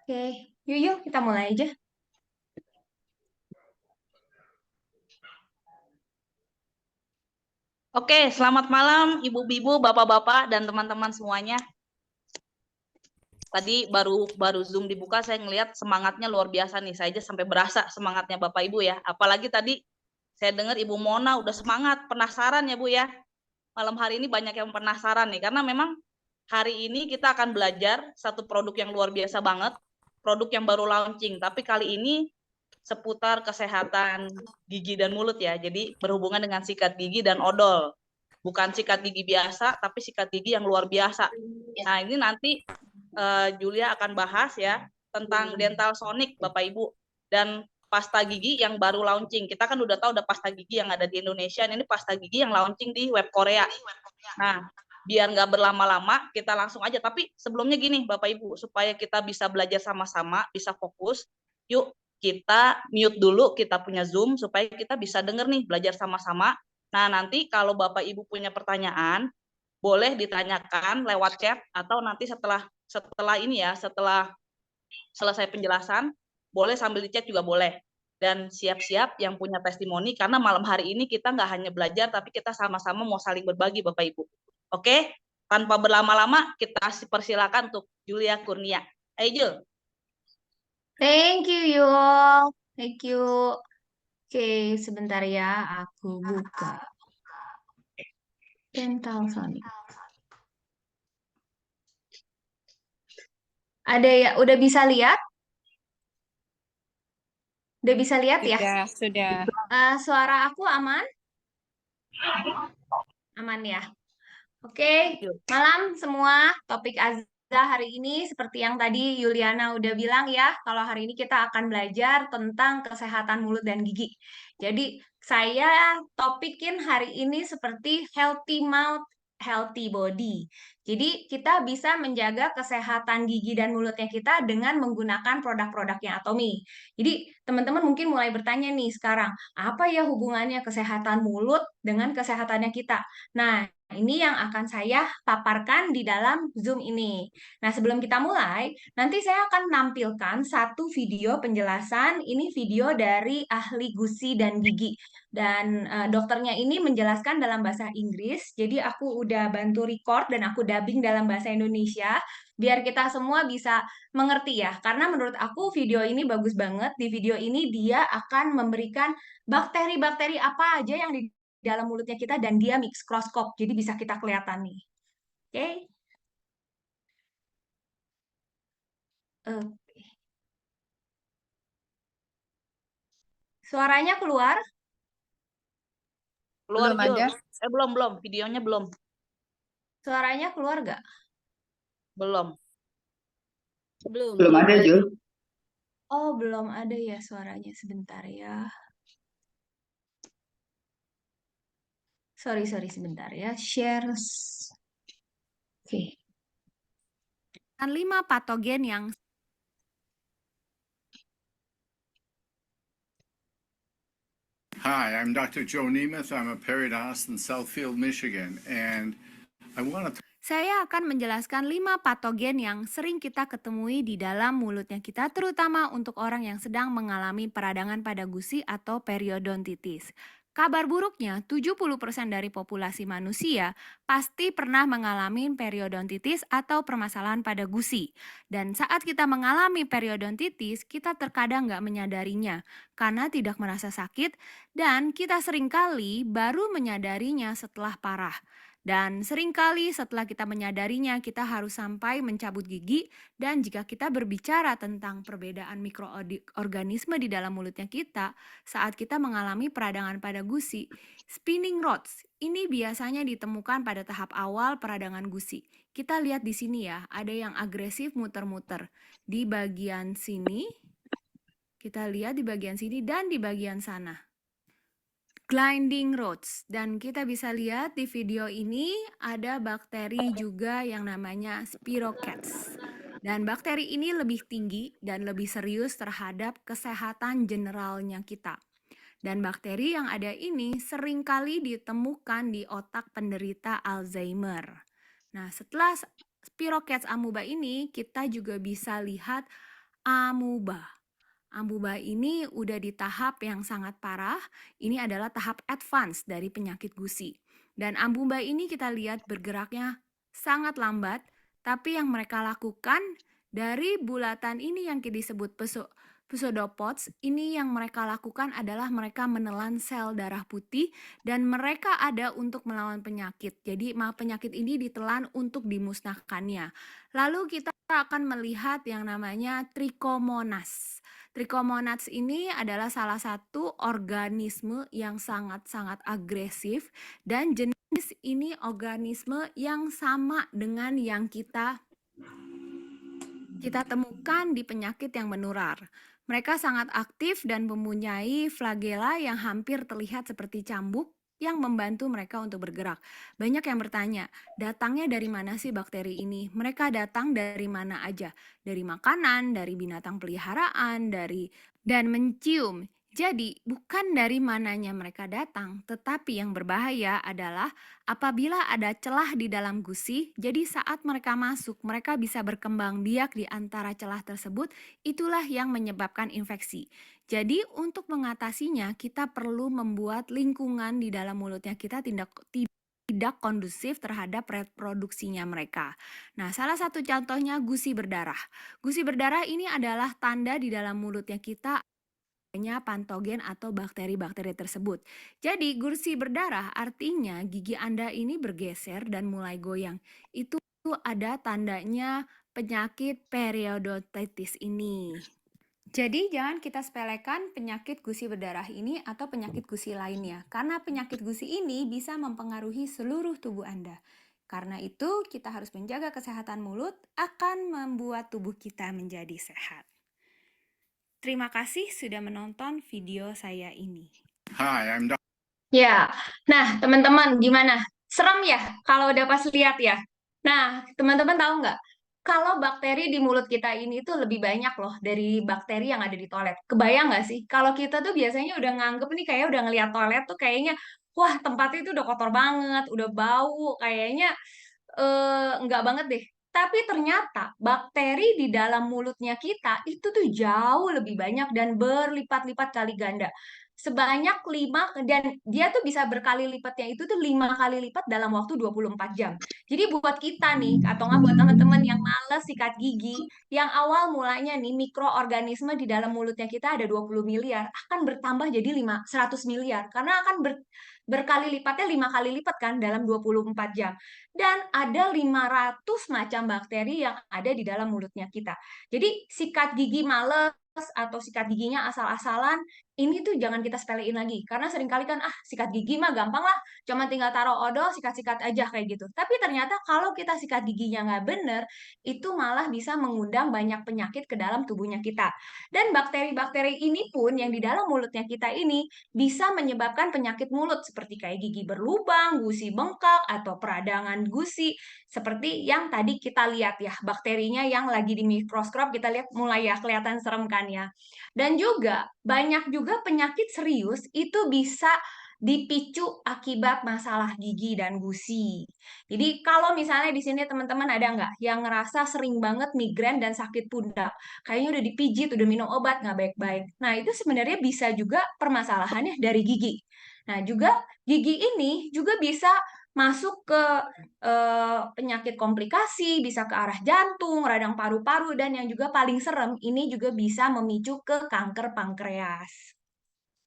Oke, yuk kita mulai aja. Oke, selamat malam ibu-ibu, bapak-bapak, dan teman-teman semuanya. Tadi baru Zoom dibuka, saya ngelihat semangatnya luar biasa nih. Saya aja sampai berasa semangatnya Bapak Ibu ya. Apalagi tadi saya dengar Ibu Mona udah semangat, penasaran ya Bu ya. Malam hari ini banyak yang penasaran nih, karena memang hari ini kita akan belajar satu produk yang luar biasa banget, produk yang baru launching. Tapi kali ini seputar kesehatan gigi dan mulut ya. Jadi berhubungan dengan sikat gigi dan odol. Bukan sikat gigi biasa, tapi sikat gigi yang luar biasa. Nah, ini nanti Julia akan bahas ya tentang Dental Sonic Bapak Ibu, dan pasta gigi yang baru launching. Kita kan udah tahu ada pasta gigi yang ada di Indonesia, ini pasta gigi yang launching di web Korea. Nah, biar nggak berlama-lama, kita langsung aja. Tapi sebelumnya gini Bapak Ibu, supaya kita bisa belajar sama-sama, bisa fokus, yuk kita mute dulu, kita punya Zoom, supaya kita bisa denger nih, belajar sama-sama. Nah, nanti kalau Bapak Ibu punya pertanyaan, boleh ditanyakan lewat chat, atau nanti setelah ini ya, setelah selesai penjelasan, boleh sambil di chat juga boleh. Dan siap-siap yang punya testimoni, karena malam hari ini kita nggak hanya belajar, tapi kita sama-sama mau saling berbagi Bapak Ibu. Oke? Tanpa berlama-lama, kita persilakan untuk Julia Kurnia. Ayo Jul. Thank you, Yul. Thank you. Oke, sebentar ya, aku buka Dental Sonic. Ada ya, udah bisa lihat? Udah bisa lihat ya? Sudah. Suara aku aman? Aman ya? Oke, malam semua. Topik Azza hari ini seperti yang tadi Yuliana udah bilang ya, kalau hari ini kita akan belajar tentang kesehatan mulut dan gigi. Jadi saya topikin hari ini seperti healthy mouth, healthy body. Jadi kita bisa menjaga kesehatan gigi dan mulutnya kita dengan menggunakan produk-produknya Atomy. Jadi teman-teman mungkin mulai bertanya nih sekarang, apa ya hubungannya kesehatan mulut dengan kesehatannya kita? Nah, ini yang akan saya paparkan di dalam Zoom ini. Nah, sebelum kita mulai, nanti saya akan menampilkan satu video penjelasan. Ini video dari ahli gusi dan gigi. Dan dokternya ini menjelaskan dalam bahasa Inggris. Jadi aku udah bantu record dan aku dubbing dalam bahasa Indonesia. Biar kita semua bisa mengerti ya. Karena menurut aku video ini bagus banget. Di video ini dia akan memberikan bakteri-bakteri apa aja yang di dalam mulutnya kita dan dia mikroskop, jadi bisa kita kelihatan nih. Oke. Suaranya keluar? Keluar Belum Jul. ada. Belum, videonya belum. Suaranya keluar nggak? Belum. Belum ada, Jul. Oh, belum ada ya suaranya. Sebentar ya. Sorry, sebentar ya. Share. Oke. 5 patogen yang Hi, I'm Dr. Joe Nemeth. I'm a periodontist in Southfield, Michigan, and I want to saya akan menjelaskan 5 patogen yang sering kita ketemui di dalam mulutnya kita, terutama untuk orang yang sedang mengalami peradangan pada gusi atau periodontitis. Kabar buruknya, 70% dari populasi manusia pasti pernah mengalami periodontitis atau permasalahan pada gusi. Dan saat kita mengalami periodontitis, kita terkadang nggak menyadarinya karena tidak merasa sakit, dan kita seringkali baru menyadarinya setelah parah. Dan seringkali setelah kita menyadarinya, kita harus sampai mencabut gigi. Dan jika kita berbicara tentang perbedaan mikroorganisme di dalam mulutnya kita, saat kita mengalami peradangan pada gusi, spinning rods ini biasanya ditemukan pada tahap awal peradangan gusi. Kita lihat di sini ya, ada yang agresif muter-muter. Di bagian sini, kita lihat di bagian sini dan di bagian sana. Grinding rods, dan kita bisa lihat di video ini ada bakteri juga yang namanya Spirochetes. Dan bakteri ini lebih tinggi dan lebih serius terhadap kesehatan generalnya kita. Dan bakteri yang ada ini seringkali ditemukan di otak penderita Alzheimer. Nah, setelah Spirochetes amoeba ini kita juga bisa lihat amuba. Amuba ini udah di tahap yang sangat parah. Ini adalah tahap advance dari penyakit gusi. Dan amuba ini kita lihat bergeraknya sangat lambat, tapi yang mereka lakukan dari bulatan ini yang disebut pseudopods, ini yang mereka lakukan adalah mereka menelan sel darah putih dan mereka ada untuk melawan penyakit. Jadi penyakit ini ditelan untuk dimusnahkannya. Lalu kita akan melihat yang namanya Trichomonas. Trichomonas ini adalah salah satu organisme yang sangat-sangat agresif dan jenis ini organisme yang sama dengan yang kita temukan di penyakit yang menular. Mereka sangat aktif dan mempunyai flagela yang hampir terlihat seperti cambuk yang membantu mereka untuk bergerak. Banyak yang bertanya, datangnya dari mana sih bakteri ini? Mereka datang dari mana aja? Dari makanan, dari binatang peliharaan, dan mencium. Jadi, bukan dari mananya mereka datang, tetapi yang berbahaya adalah apabila ada celah di dalam gusi, jadi saat mereka masuk, mereka bisa berkembang biak di antara celah tersebut, itulah yang menyebabkan infeksi. Jadi, untuk mengatasinya, kita perlu membuat lingkungan di dalam mulutnya kita tidak kondusif terhadap reproduksinya mereka. Nah, salah satu contohnya gusi berdarah. Gusi berdarah ini adalah tanda di dalam mulutnya kita adanya patogen atau bakteri-bakteri tersebut. Jadi, gusi berdarah artinya gigi Anda ini bergeser dan mulai goyang. Itu ada tandanya penyakit periodontitis ini. Jadi, jangan kita sepelekan penyakit gusi berdarah ini atau penyakit gusi lainnya, karena penyakit gusi ini bisa mempengaruhi seluruh tubuh Anda. Karena itu, kita harus menjaga kesehatan mulut akan membuat tubuh kita menjadi sehat. Terima kasih sudah menonton video saya ini. Hi, I'm Dr. Ya, nah teman-teman gimana? Serem ya kalau udah pas lihat ya? Nah, teman-teman tahu nggak? Kalau bakteri di mulut kita ini tuh lebih banyak loh dari bakteri yang ada di toilet. Kebayang nggak sih? Kalau kita tuh biasanya udah nganggep nih kayak udah ngeliat toilet tuh kayaknya, wah tempatnya itu udah kotor banget, udah bau, kayaknya enggak banget deh. Tapi ternyata bakteri di dalam mulutnya kita itu tuh jauh lebih banyak dan berlipat-lipat kali ganda. Sebanyak 5 dan dia tuh bisa berkali lipatnya itu tuh 5 kali lipat dalam waktu 24 jam. Jadi buat kita nih atau nggak buat teman-teman yang males sikat gigi, yang awal mulanya nih mikroorganisme di dalam mulutnya kita ada 20 miliar akan bertambah jadi 100 miliar karena akan berkali lipatnya 5 kali lipat kan dalam 24 jam. Dan ada 500 macam bakteri yang ada di dalam mulutnya kita. Jadi sikat gigi males atau sikat giginya asal-asalan, ini tuh jangan kita sepelein lagi. Karena seringkali kan, sikat gigi mah gampang lah, cuma tinggal taruh odol, sikat-sikat aja kayak gitu. Tapi ternyata kalau kita sikat giginya nggak bener, itu malah bisa mengundang banyak penyakit ke dalam tubuhnya kita. Dan bakteri-bakteri ini pun yang di dalam mulutnya kita ini bisa menyebabkan penyakit mulut seperti kayak gigi berlubang, gusi bengkak, atau peradangan gusi. Seperti yang tadi kita lihat ya, bakterinya yang lagi di mikroskop kita lihat mulai ya kelihatan serem kan ya. Dan juga banyak juga penyakit serius itu bisa dipicu akibat masalah gigi dan gusi. Jadi kalau misalnya di sini teman-teman ada nggak yang ngerasa sering banget migrain dan sakit pundak? Kayaknya udah dipijit, udah minum obat nggak baik-baik. Nah itu sebenarnya bisa juga permasalahannya dari gigi. Nah juga gigi ini juga bisa masuk ke penyakit komplikasi, bisa ke arah jantung, radang paru-paru, dan yang juga paling serem, ini juga bisa memicu ke kanker pankreas.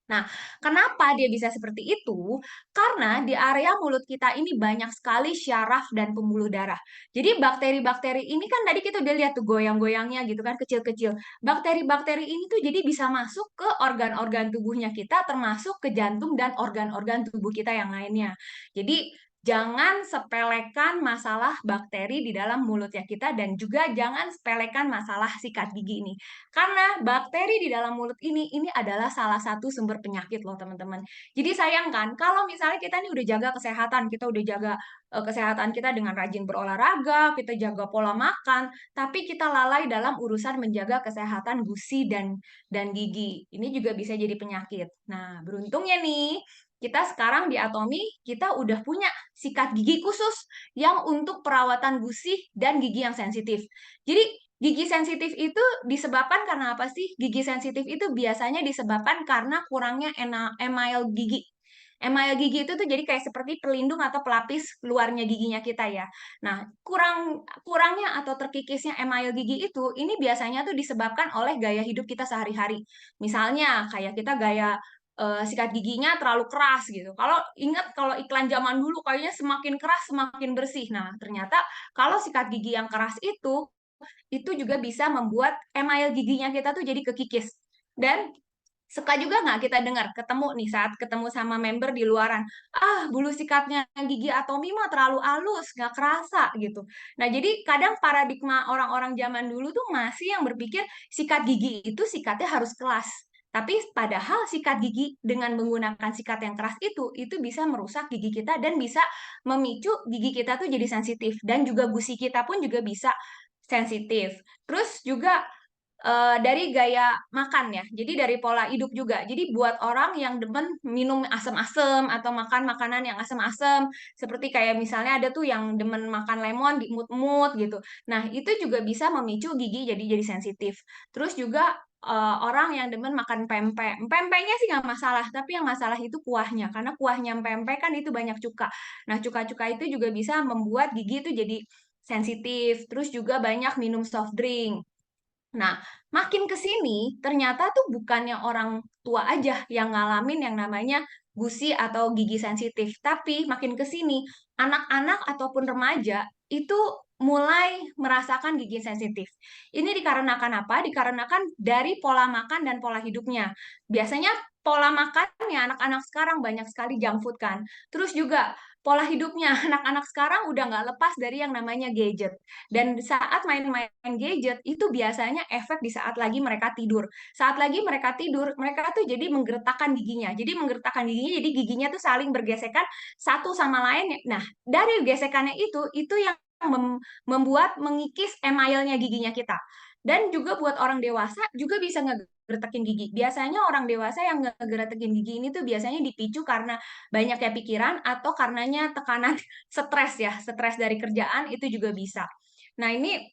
Nah, kenapa dia bisa seperti itu? Karena di area mulut kita ini banyak sekali syaraf dan pembuluh darah. Jadi bakteri-bakteri ini kan tadi kita udah lihat tuh goyang-goyangnya gitu kan kecil-kecil. Bakteri-bakteri ini tuh jadi bisa masuk ke organ-organ tubuhnya kita termasuk ke jantung dan organ-organ tubuh kita yang lainnya. Jadi jangan sepelekan masalah bakteri di dalam mulutnya kita dan juga jangan sepelekan masalah sikat gigi ini. Karena bakteri di dalam mulut ini adalah salah satu sumber penyakit loh teman-teman. Jadi sayang kan kalau misalnya kita nih udah jaga kesehatan, kita udah jaga kesehatan kita dengan rajin berolahraga, kita jaga pola makan, tapi kita lalai dalam urusan menjaga kesehatan gusi dan gigi. Ini juga bisa jadi penyakit. Nah, beruntungnya nih kita sekarang di Atomi, kita udah punya sikat gigi khusus yang untuk perawatan gusi dan gigi yang sensitif. Jadi, gigi sensitif itu disebabkan karena apa sih? Gigi sensitif itu biasanya disebabkan karena kurangnya email gigi. Email gigi itu tuh jadi kayak seperti pelindung atau pelapis luarnya giginya kita ya. Nah, kurangnya atau terkikisnya email gigi itu, ini biasanya tuh disebabkan oleh gaya hidup kita sehari-hari. Misalnya, kayak kita gaya sikat giginya terlalu keras gitu. Kalau ingat kalau iklan zaman dulu kayaknya semakin keras semakin bersih. Nah, ternyata kalau sikat gigi yang keras itu juga bisa membuat email giginya kita tuh jadi kekikis. Dan suka juga nggak kita dengar ketemu nih saat ketemu sama member di luaran, bulu sikatnya gigi Atomi mah terlalu halus, nggak kerasa gitu. Nah, jadi kadang paradigma orang-orang zaman dulu tuh masih yang berpikir sikat gigi itu sikatnya harus keras. Tapi padahal sikat gigi dengan menggunakan sikat yang keras itu bisa merusak gigi kita dan bisa memicu gigi kita tuh jadi sensitif. Dan juga gusi kita pun juga bisa sensitif. Terus juga dari gaya makan ya, jadi dari pola hidup juga. Jadi buat orang yang demen minum asam-asam atau makan makanan yang asam-asam, seperti kayak misalnya ada tuh yang demen makan lemon diemut-emut gitu. Nah, itu juga bisa memicu gigi jadi sensitif. Terus juga orang yang demen makan pempek. Pempeknya sih nggak masalah, tapi yang masalah itu kuahnya. Karena kuahnya pempek kan itu banyak cuka. Nah, cuka-cuka itu juga bisa membuat gigi itu jadi sensitif. Terus juga banyak minum soft drink. Nah, makin ke sini ternyata tuh bukannya orang tua aja yang ngalamin yang namanya gusi atau gigi sensitif, tapi makin ke sini anak-anak ataupun remaja itu mulai merasakan gigi sensitif. Ini dikarenakan apa? Dikarenakan dari pola makan dan pola hidupnya. Biasanya pola makannya anak-anak sekarang banyak sekali junk food kan. Terus juga pola hidupnya anak-anak sekarang udah nggak lepas dari yang namanya gadget. Dan saat main-main gadget itu biasanya efek di saat lagi mereka tidur. Saat lagi mereka tidur, mereka tuh jadi menggertakkan giginya. Jadi menggertakkan giginya, jadi giginya tuh saling bergesekan satu sama lain. Nah, dari gesekannya itu yang membuat mengikis emailnya giginya kita. Dan juga buat orang dewasa juga bisa ngegertakin gigi. Biasanya orang dewasa yang ngegertakin gigi ini tuh biasanya dipicu karena banyaknya pikiran atau karenanya tekanan stres ya, stres dari kerjaan itu juga bisa. Nah, ini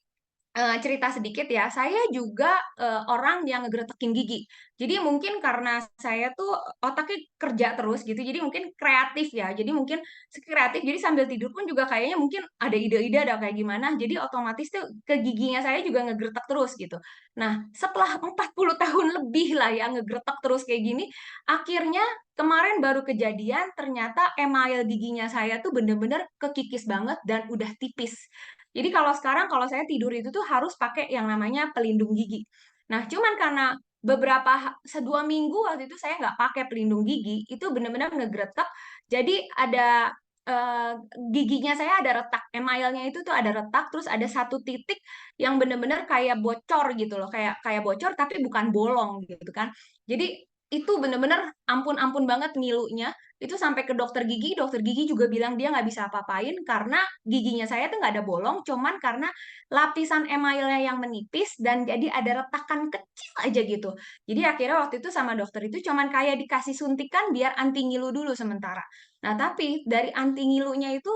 cerita sedikit ya, saya juga orang yang ngegertekin gigi. Jadi mungkin karena saya tuh otaknya kerja terus gitu, jadi mungkin kreatif ya. Jadi mungkin kreatif, jadi sambil tidur pun juga kayaknya mungkin ada ide-ide ada kayak gimana. Jadi otomatis tuh ke giginya saya juga ngegertek terus gitu. Nah, setelah 40 tahun lebih lah ya ngegertek terus kayak gini, akhirnya kemarin baru kejadian ternyata email giginya saya tuh bener-bener kekikis banget dan udah tipis. Jadi kalau sekarang kalau saya tidur itu tuh harus pakai yang namanya pelindung gigi. Nah, cuman karena beberapa 2 minggu waktu itu saya nggak pakai pelindung gigi, itu benar-benar ngegretek. Jadi ada eh, giginya saya ada retak, emailnya itu tuh ada retak, terus ada satu titik yang benar-benar kayak bocor gitu loh, kayak kayak bocor tapi bukan bolong gitu kan. Jadi itu benar-benar ampun-ampun banget ngilunya itu sampai ke dokter gigi juga bilang dia nggak bisa apa-apain karena giginya saya tuh nggak ada bolong, cuman karena lapisan emailnya yang menipis dan jadi ada retakan kecil aja gitu. Jadi akhirnya waktu itu sama dokter itu cuman kayak dikasih suntikan biar anti ngilu dulu sementara. Nah, tapi dari anti ngilunya itu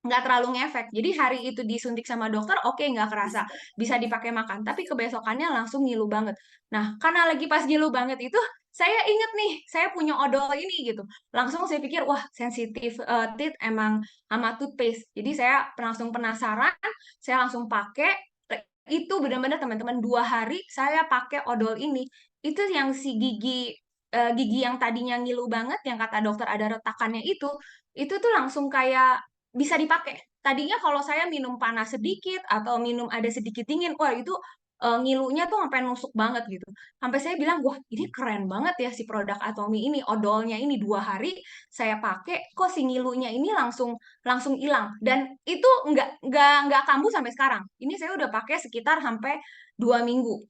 nggak terlalu ngefek. Jadi hari itu disuntik sama dokter, oke, nggak kerasa. Bisa dipakai makan. Tapi kebesokannya langsung ngilu banget. Nah, karena lagi pas ngilu banget itu, saya inget nih, saya punya odol ini gitu. Langsung saya pikir, wah sensitif teeth emang sama toothpaste. Jadi saya langsung penasaran, saya langsung pakai. Itu benar-benar teman-teman 2 hari saya pakai odol ini. Itu yang si gigi yang tadinya ngilu banget, yang kata dokter ada retakannya itu tuh langsung kayak bisa dipakai. Tadinya kalau saya minum panas sedikit atau minum ada sedikit dingin, wah itu ngilunya tuh sampai nusuk banget gitu. Sampai saya bilang, wah ini keren banget ya si produk Atomi ini, odolnya ini 2 hari saya pakai, kok si ngilunya ini langsung langsung hilang. Dan itu nggak kambuh sampai sekarang. Ini saya udah pakai sekitar sampai 2 minggu.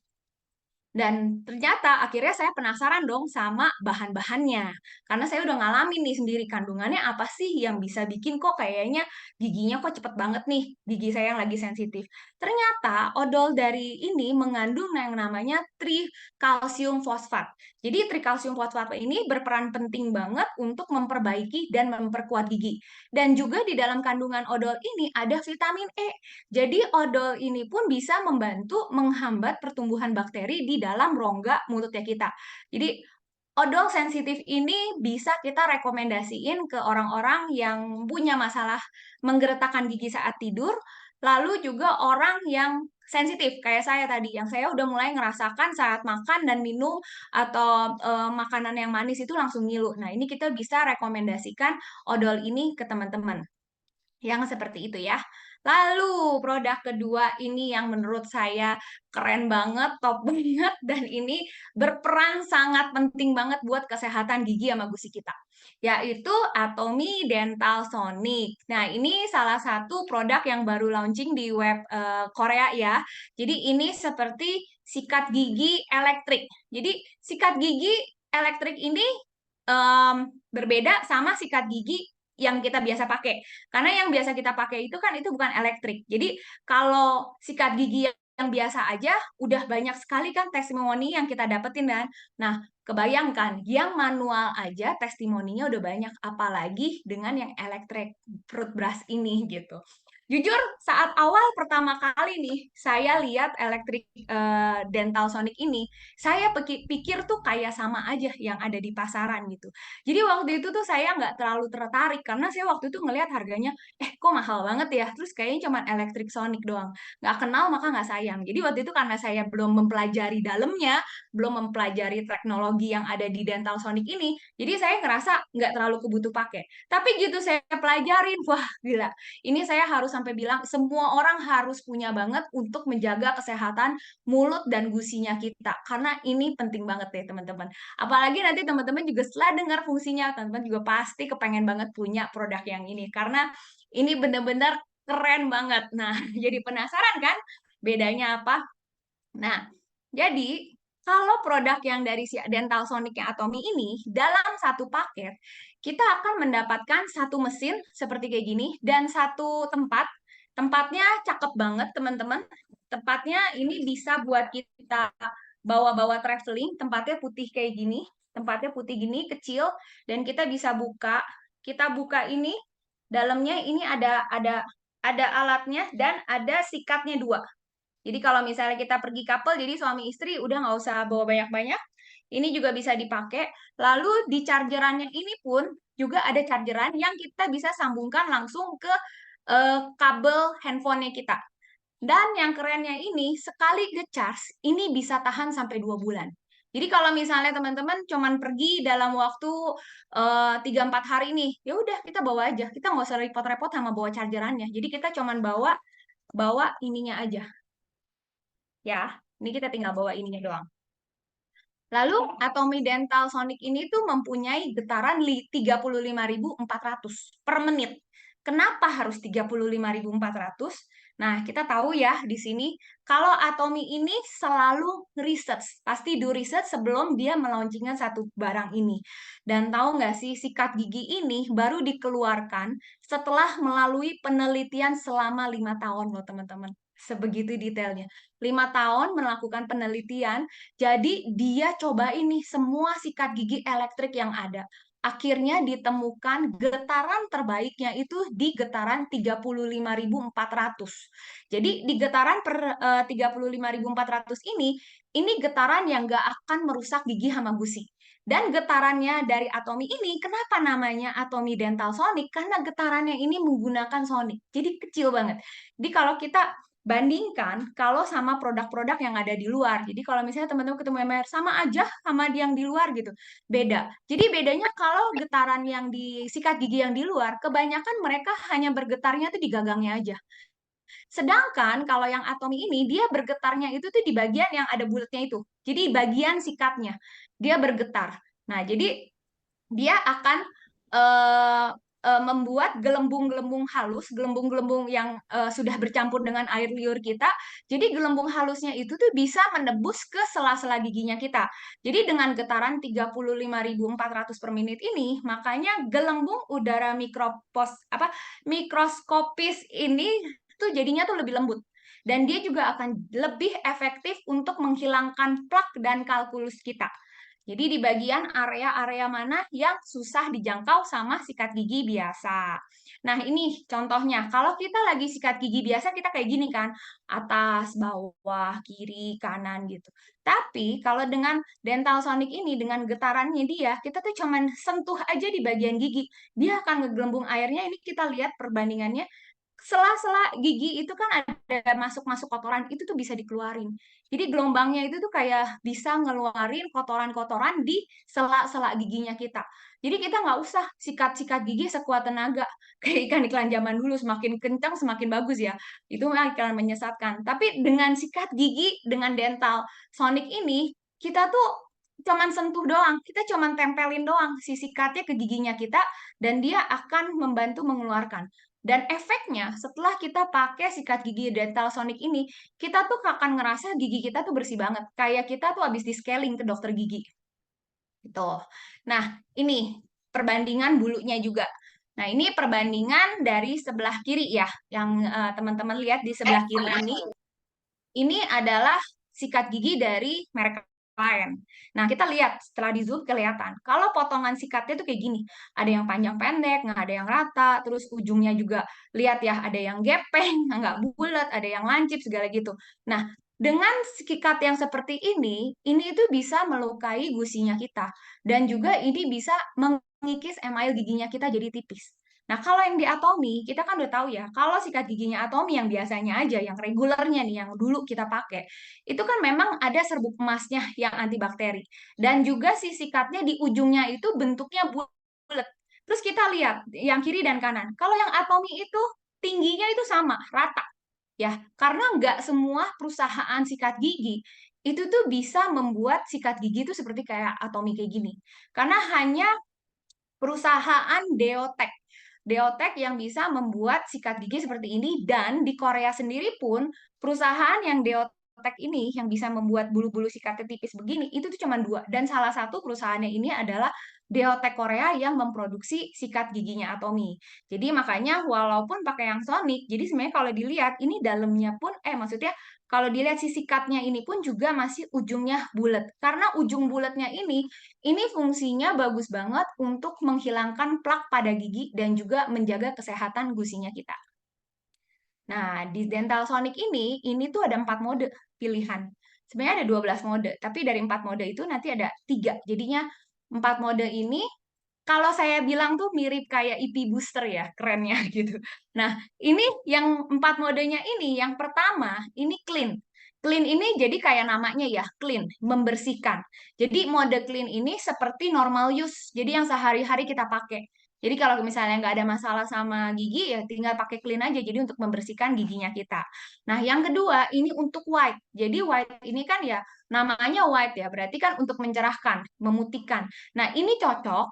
Dan ternyata akhirnya saya penasaran dong sama bahan-bahannya. Karena saya udah ngalamin nih sendiri kandungannya apa sih yang bisa bikin kok kayaknya giginya kok cepet banget nih, gigi saya yang lagi sensitif. Ternyata odol dari ini mengandung yang namanya trikalsium fosfat. Jadi trikalsium fosfat ini berperan penting banget untuk memperbaiki dan memperkuat gigi. Dan juga di dalam kandungan odol ini ada vitamin E. Jadi odol ini pun bisa membantu menghambat pertumbuhan bakteri di dalam rongga mulutnya kita. Jadi odol sensitif ini bisa kita rekomendasiin ke orang-orang yang punya masalah menggeretakkan gigi saat tidur, lalu juga orang yang sensitif kayak saya tadi, yang saya udah mulai ngerasakan saat makan dan minum atau makanan yang manis itu langsung ngilu. Nah, ini kita bisa rekomendasikan odol ini ke teman-teman yang seperti itu ya. Lalu produk kedua ini yang menurut saya keren banget, top banget, dan ini berperan sangat penting banget buat kesehatan gigi sama gusi kita, yaitu Atomy Dental Sonic. Nah, ini salah satu produk yang baru launching di web Korea ya. Jadi ini seperti sikat gigi elektrik. Jadi sikat gigi elektrik ini berbeda sama sikat gigi yang kita biasa pakai. Karena yang biasa kita pakai itu kan itu bukan elektrik. Jadi kalau sikat gigi yang biasa aja udah banyak sekali kan testimoni yang kita dapetin kan. Nah, kebayangkan yang manual aja testimoninya udah banyak, apalagi dengan yang elektrik root brush ini gitu. Jujur, saat awal pertama kali nih saya lihat elektrik dental sonic ini, saya pikir tuh kayak sama aja yang ada di pasaran gitu. Jadi waktu itu tuh saya nggak terlalu tertarik karena saya waktu itu ngelihat harganya, kok mahal banget ya. Terus kayaknya cuma elektrik sonic doang. Nggak kenal maka nggak sayang. Jadi waktu itu karena saya belum mempelajari dalamnya, belum mempelajari teknologi yang ada di dental sonic ini, jadi saya ngerasa nggak terlalu kebutuh pakai. Tapi gitu saya pelajarin, wah gila. Ini saya harus sampai bilang semua orang harus punya banget untuk menjaga kesehatan mulut dan gusinya kita. Karena ini penting banget ya teman-teman. Apalagi nanti teman-teman juga setelah dengar fungsinya, teman-teman juga pasti kepengen banget punya produk yang ini. Karena ini benar-benar keren banget. Nah, jadi penasaran kan bedanya apa? Nah, jadi kalau produk yang dari si Dental Sonic yang Atomy ini dalam satu paket kita akan mendapatkan satu mesin seperti kayak gini dan satu tempat. Tempatnya cakep banget teman-teman. Tempatnya ini bisa buat kita bawa-bawa traveling. Tempatnya putih kayak gini. Tempatnya putih gini kecil dan kita bisa buka. Kita buka ini dalamnya ini ada alatnya dan ada sikatnya dua. Jadi kalau misalnya kita pergi couple, jadi suami istri udah nggak usah bawa banyak-banyak. Ini juga bisa dipakai. Lalu di chargerannya ini pun juga ada chargeran yang kita bisa sambungkan langsung ke kabel handphonenya kita. Dan yang kerennya ini, sekali ngecharge, ini bisa tahan sampai 2 bulan. Jadi kalau misalnya teman-teman cuman pergi dalam waktu 3-4 hari nih, ya udah kita bawa aja. Kita nggak usah repot-repot sama bawa chargerannya. Jadi kita cuman bawa ininya aja. Ya, ini kita tinggal bawa ininya doang. Lalu Atomy Dental Sonic ini tuh mempunyai getaran 35.400 per menit. Kenapa harus 35.400? Nah, kita tahu ya di sini kalau Atomy ini selalu research, pasti do research sebelum dia melaunchingkan satu barang ini. Dan tahu nggak sih, sikat gigi ini baru dikeluarkan setelah melalui penelitian selama 5 tahun loh teman-teman. Sebegitu detailnya. 5 tahun melakukan penelitian, jadi dia coba ini semua sikat gigi elektrik yang ada. Akhirnya ditemukan getaran terbaiknya itu di getaran 35.400. Jadi di getaran per 35.400 ini getaran yang nggak akan merusak gigi sama gusi. Dan getarannya dari Atomy ini, kenapa namanya Atomy Dental Sonic? Karena getarannya ini menggunakan sonic. Jadi kecil banget. Jadi kalau kita bandingkan kalau sama produk-produk yang ada di luar. Jadi kalau misalnya teman-teman ketemu MR sama aja sama yang di luar gitu. Beda. Jadi bedanya kalau getaran yang di sikat gigi yang di luar, kebanyakan mereka hanya bergetarnya tuh di gagangnya aja. Sedangkan kalau yang Atomy ini dia bergetarnya itu tuh di bagian yang ada bulatnya itu. Jadi bagian sikatnya dia bergetar. Nah, jadi dia akan membuat gelembung-gelembung halus, gelembung-gelembung yang sudah bercampur dengan air liur kita. Jadi gelembung halusnya itu tuh bisa menembus ke sela-sela giginya kita. Jadi dengan getaran 35.400 per menit ini, makanya gelembung udara mikroskopis ini tuh jadinya tuh lebih lembut. dan dia juga akan lebih efektif untuk menghilangkan plak dan kalkulus kita. Jadi di bagian area-area mana yang susah dijangkau sama sikat gigi biasa. Nah, ini contohnya. Kalau kita lagi sikat gigi biasa, kita kayak gini kan. Atas, bawah, kiri, kanan gitu. Tapi kalau dengan dental sonic ini, dengan getarannya dia, kita tuh cuman sentuh aja di bagian gigi. Dia akan ngegelembung airnya, ini kita lihat perbandingannya. Sela-sela gigi itu kan ada masuk-masuk kotoran, itu tuh bisa dikeluarin. Jadi gelombangnya itu tuh kayak bisa ngeluarin kotoran-kotoran di sela-sela giginya kita. Jadi kita nggak usah sikat-sikat gigi sekuat tenaga. Kayak iklan-iklan zaman dulu, semakin kencang semakin bagus ya. Itu memang iklan menyesatkan. Tapi dengan sikat gigi, dengan dental sonic ini, kita tuh cuman sentuh doang. Kita cuman tempelin doang si sikatnya ke giginya kita, dan dia akan membantu mengeluarkan. Dan efeknya setelah kita pakai sikat gigi dental sonic ini, kita tuh akan ngerasa gigi kita tuh bersih banget. Kayak kita tuh habis di-scaling ke dokter gigi. Gitu. Nah, ini perbandingan bulunya juga. Nah, ini perbandingan dari sebelah kiri ya, yang teman-teman lihat di sebelah kiri ini. Ini adalah sikat gigi dari merek lain. Nah, kita lihat setelah di zoom kelihatan. Kalau potongan sikatnya tuh kayak gini. Ada yang panjang pendek, nggak ada yang rata, terus ujungnya juga lihat ya, ada yang gepeng, nggak bulat, ada yang lancip, segala gitu. Nah, dengan sikat yang seperti ini itu bisa melukai gusinya kita. Dan juga ini bisa mengikis email giginya kita jadi tipis. Nah, kalau yang di Atomy, kita kan udah tahu ya, kalau sikat giginya Atomy yang biasanya aja, yang regulernya nih, yang dulu kita pakai, itu kan memang ada serbuk emasnya yang antibakteri. Dan juga si sikatnya di ujungnya itu bentuknya bulat. Terus kita lihat, yang kiri dan kanan. Kalau yang Atomy itu, tingginya itu sama, rata. Ya, karena nggak semua perusahaan sikat gigi itu tuh bisa membuat sikat gigi itu seperti kayak Atomy kayak gini. Karena hanya perusahaan Deotek. Deotek yang bisa membuat sikat gigi seperti ini, dan di Korea sendiri pun perusahaan yang Deotek ini yang bisa membuat bulu-bulu sikatnya tipis begini itu tuh cuma 2, dan salah satu perusahaannya ini adalah Deotek Korea yang memproduksi sikat giginya Atomy. Jadi makanya walaupun pakai yang Sonic, jadi sebenarnya kalau dilihat ini dalamnya pun maksudnya kalau dilihat si sikatnya ini pun juga masih ujungnya bulat. Karena ujung bulatnya ini fungsinya bagus banget untuk menghilangkan plak pada gigi dan juga menjaga kesehatan gusinya kita. Nah, di Dental Sonic ini tuh ada 4 mode pilihan. Sebenarnya ada 12 mode, tapi dari 4 mode itu nanti ada 3. Jadinya 4 mode ini, kalau saya bilang tuh mirip kayak IP booster ya, kerennya gitu. Nah, ini yang 4 modenya ini, yang pertama, ini clean. Clean ini jadi kayak namanya ya, clean, membersihkan. Jadi mode clean ini seperti normal use, jadi yang sehari-hari kita pakai. Jadi kalau misalnya nggak ada masalah sama gigi, ya tinggal pakai clean aja, jadi untuk membersihkan giginya kita. Nah, yang kedua, ini untuk white. Jadi white ini kan ya, namanya white ya, berarti kan untuk mencerahkan, memutihkan. Nah, ini cocok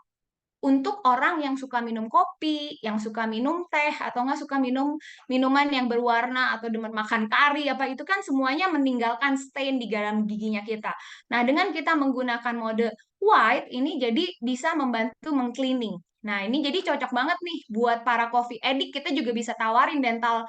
untuk orang yang suka minum kopi, yang suka minum teh, atau nggak suka minum minuman yang berwarna, atau demen makan kari, apa itu kan semuanya meninggalkan stain di dalam giginya kita. Nah, dengan kita menggunakan mode white, ini jadi bisa membantu mengcleaning. Nah, ini jadi cocok banget nih buat para coffee addict, kita juga bisa tawarin dental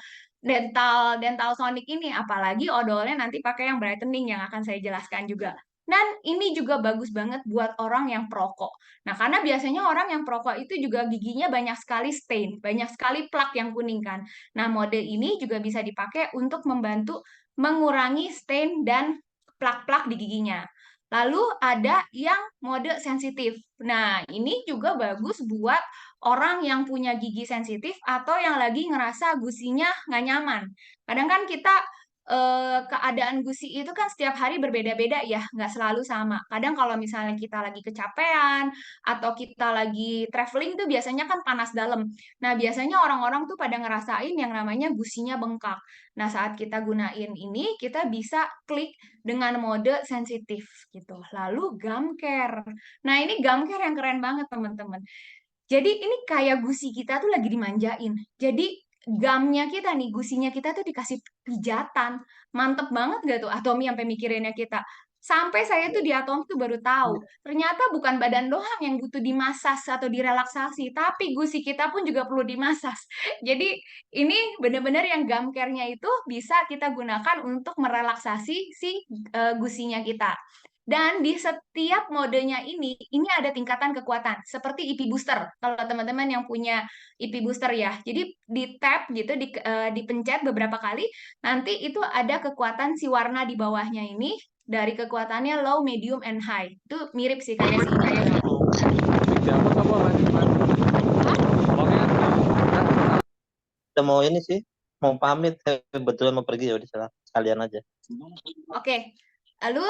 sonic ini, apalagi odolnya nanti pakai yang brightening yang akan saya jelaskan juga. Dan ini juga bagus banget buat orang yang perokok. Nah, karena biasanya orang yang perokok itu juga giginya banyak sekali stain, banyak sekali plak yang kuning kan. Nah, mode ini juga bisa dipakai untuk membantu mengurangi stain dan plak-plak di giginya. Lalu ada yang mode sensitif. Nah, ini juga bagus buat orang yang punya gigi sensitif atau yang lagi ngerasa gusinya nggak nyaman. Kadang kan kita keadaan gusi itu kan setiap hari berbeda-beda ya, nggak selalu sama. Kadang kalau misalnya kita lagi kecapean atau kita lagi traveling tuh biasanya kan panas dalam. Nah, biasanya orang-orang tuh pada ngerasain yang namanya gusinya bengkak. Nah, saat kita gunain ini, kita bisa klik dengan mode sensitif gitu. Lalu gum care. Nah, ini gum care yang keren banget, teman-teman. Jadi ini kayak gusi kita tuh lagi dimanjain. Jadi gumnya kita nih, gusinya kita tuh dikasih pijatan. Mantep banget gak tuh Atomy sampai mikirinnya kita. Sampai saya tuh di Atomi tuh baru tahu, ternyata bukan badan doang yang butuh dimasas atau direlaksasi, tapi gusi kita pun juga perlu dimasas. Jadi ini benar-benar yang gum care-nya itu bisa kita gunakan untuk merelaksasi si gusinya kita. Dan di setiap modenya ini ada tingkatan kekuatan, seperti IP booster. Kalau teman-teman yang punya IP booster ya, jadi di tap gitu, dipencet beberapa kali, nanti itu ada kekuatan si warna di bawahnya ini, dari kekuatannya low, medium, and high. Itu mirip sih kayak si ini. Udah mau ini sih, mau pamit, kebetulan mau pergi, ya udah sekalian aja. Oke. Lalu,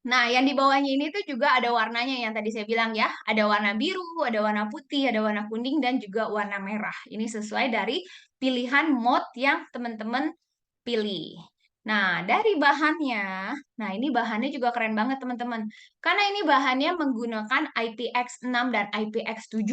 nah yang di bawahnya ini tuh juga ada warnanya yang tadi saya bilang ya. Ada warna biru, ada warna putih, ada warna kuning, dan juga warna merah. Ini sesuai dari pilihan mode yang teman-teman pilih. Nah, dari bahannya, nah ini bahannya juga keren banget teman-teman. Karena ini bahannya menggunakan IPX6 dan IPX7.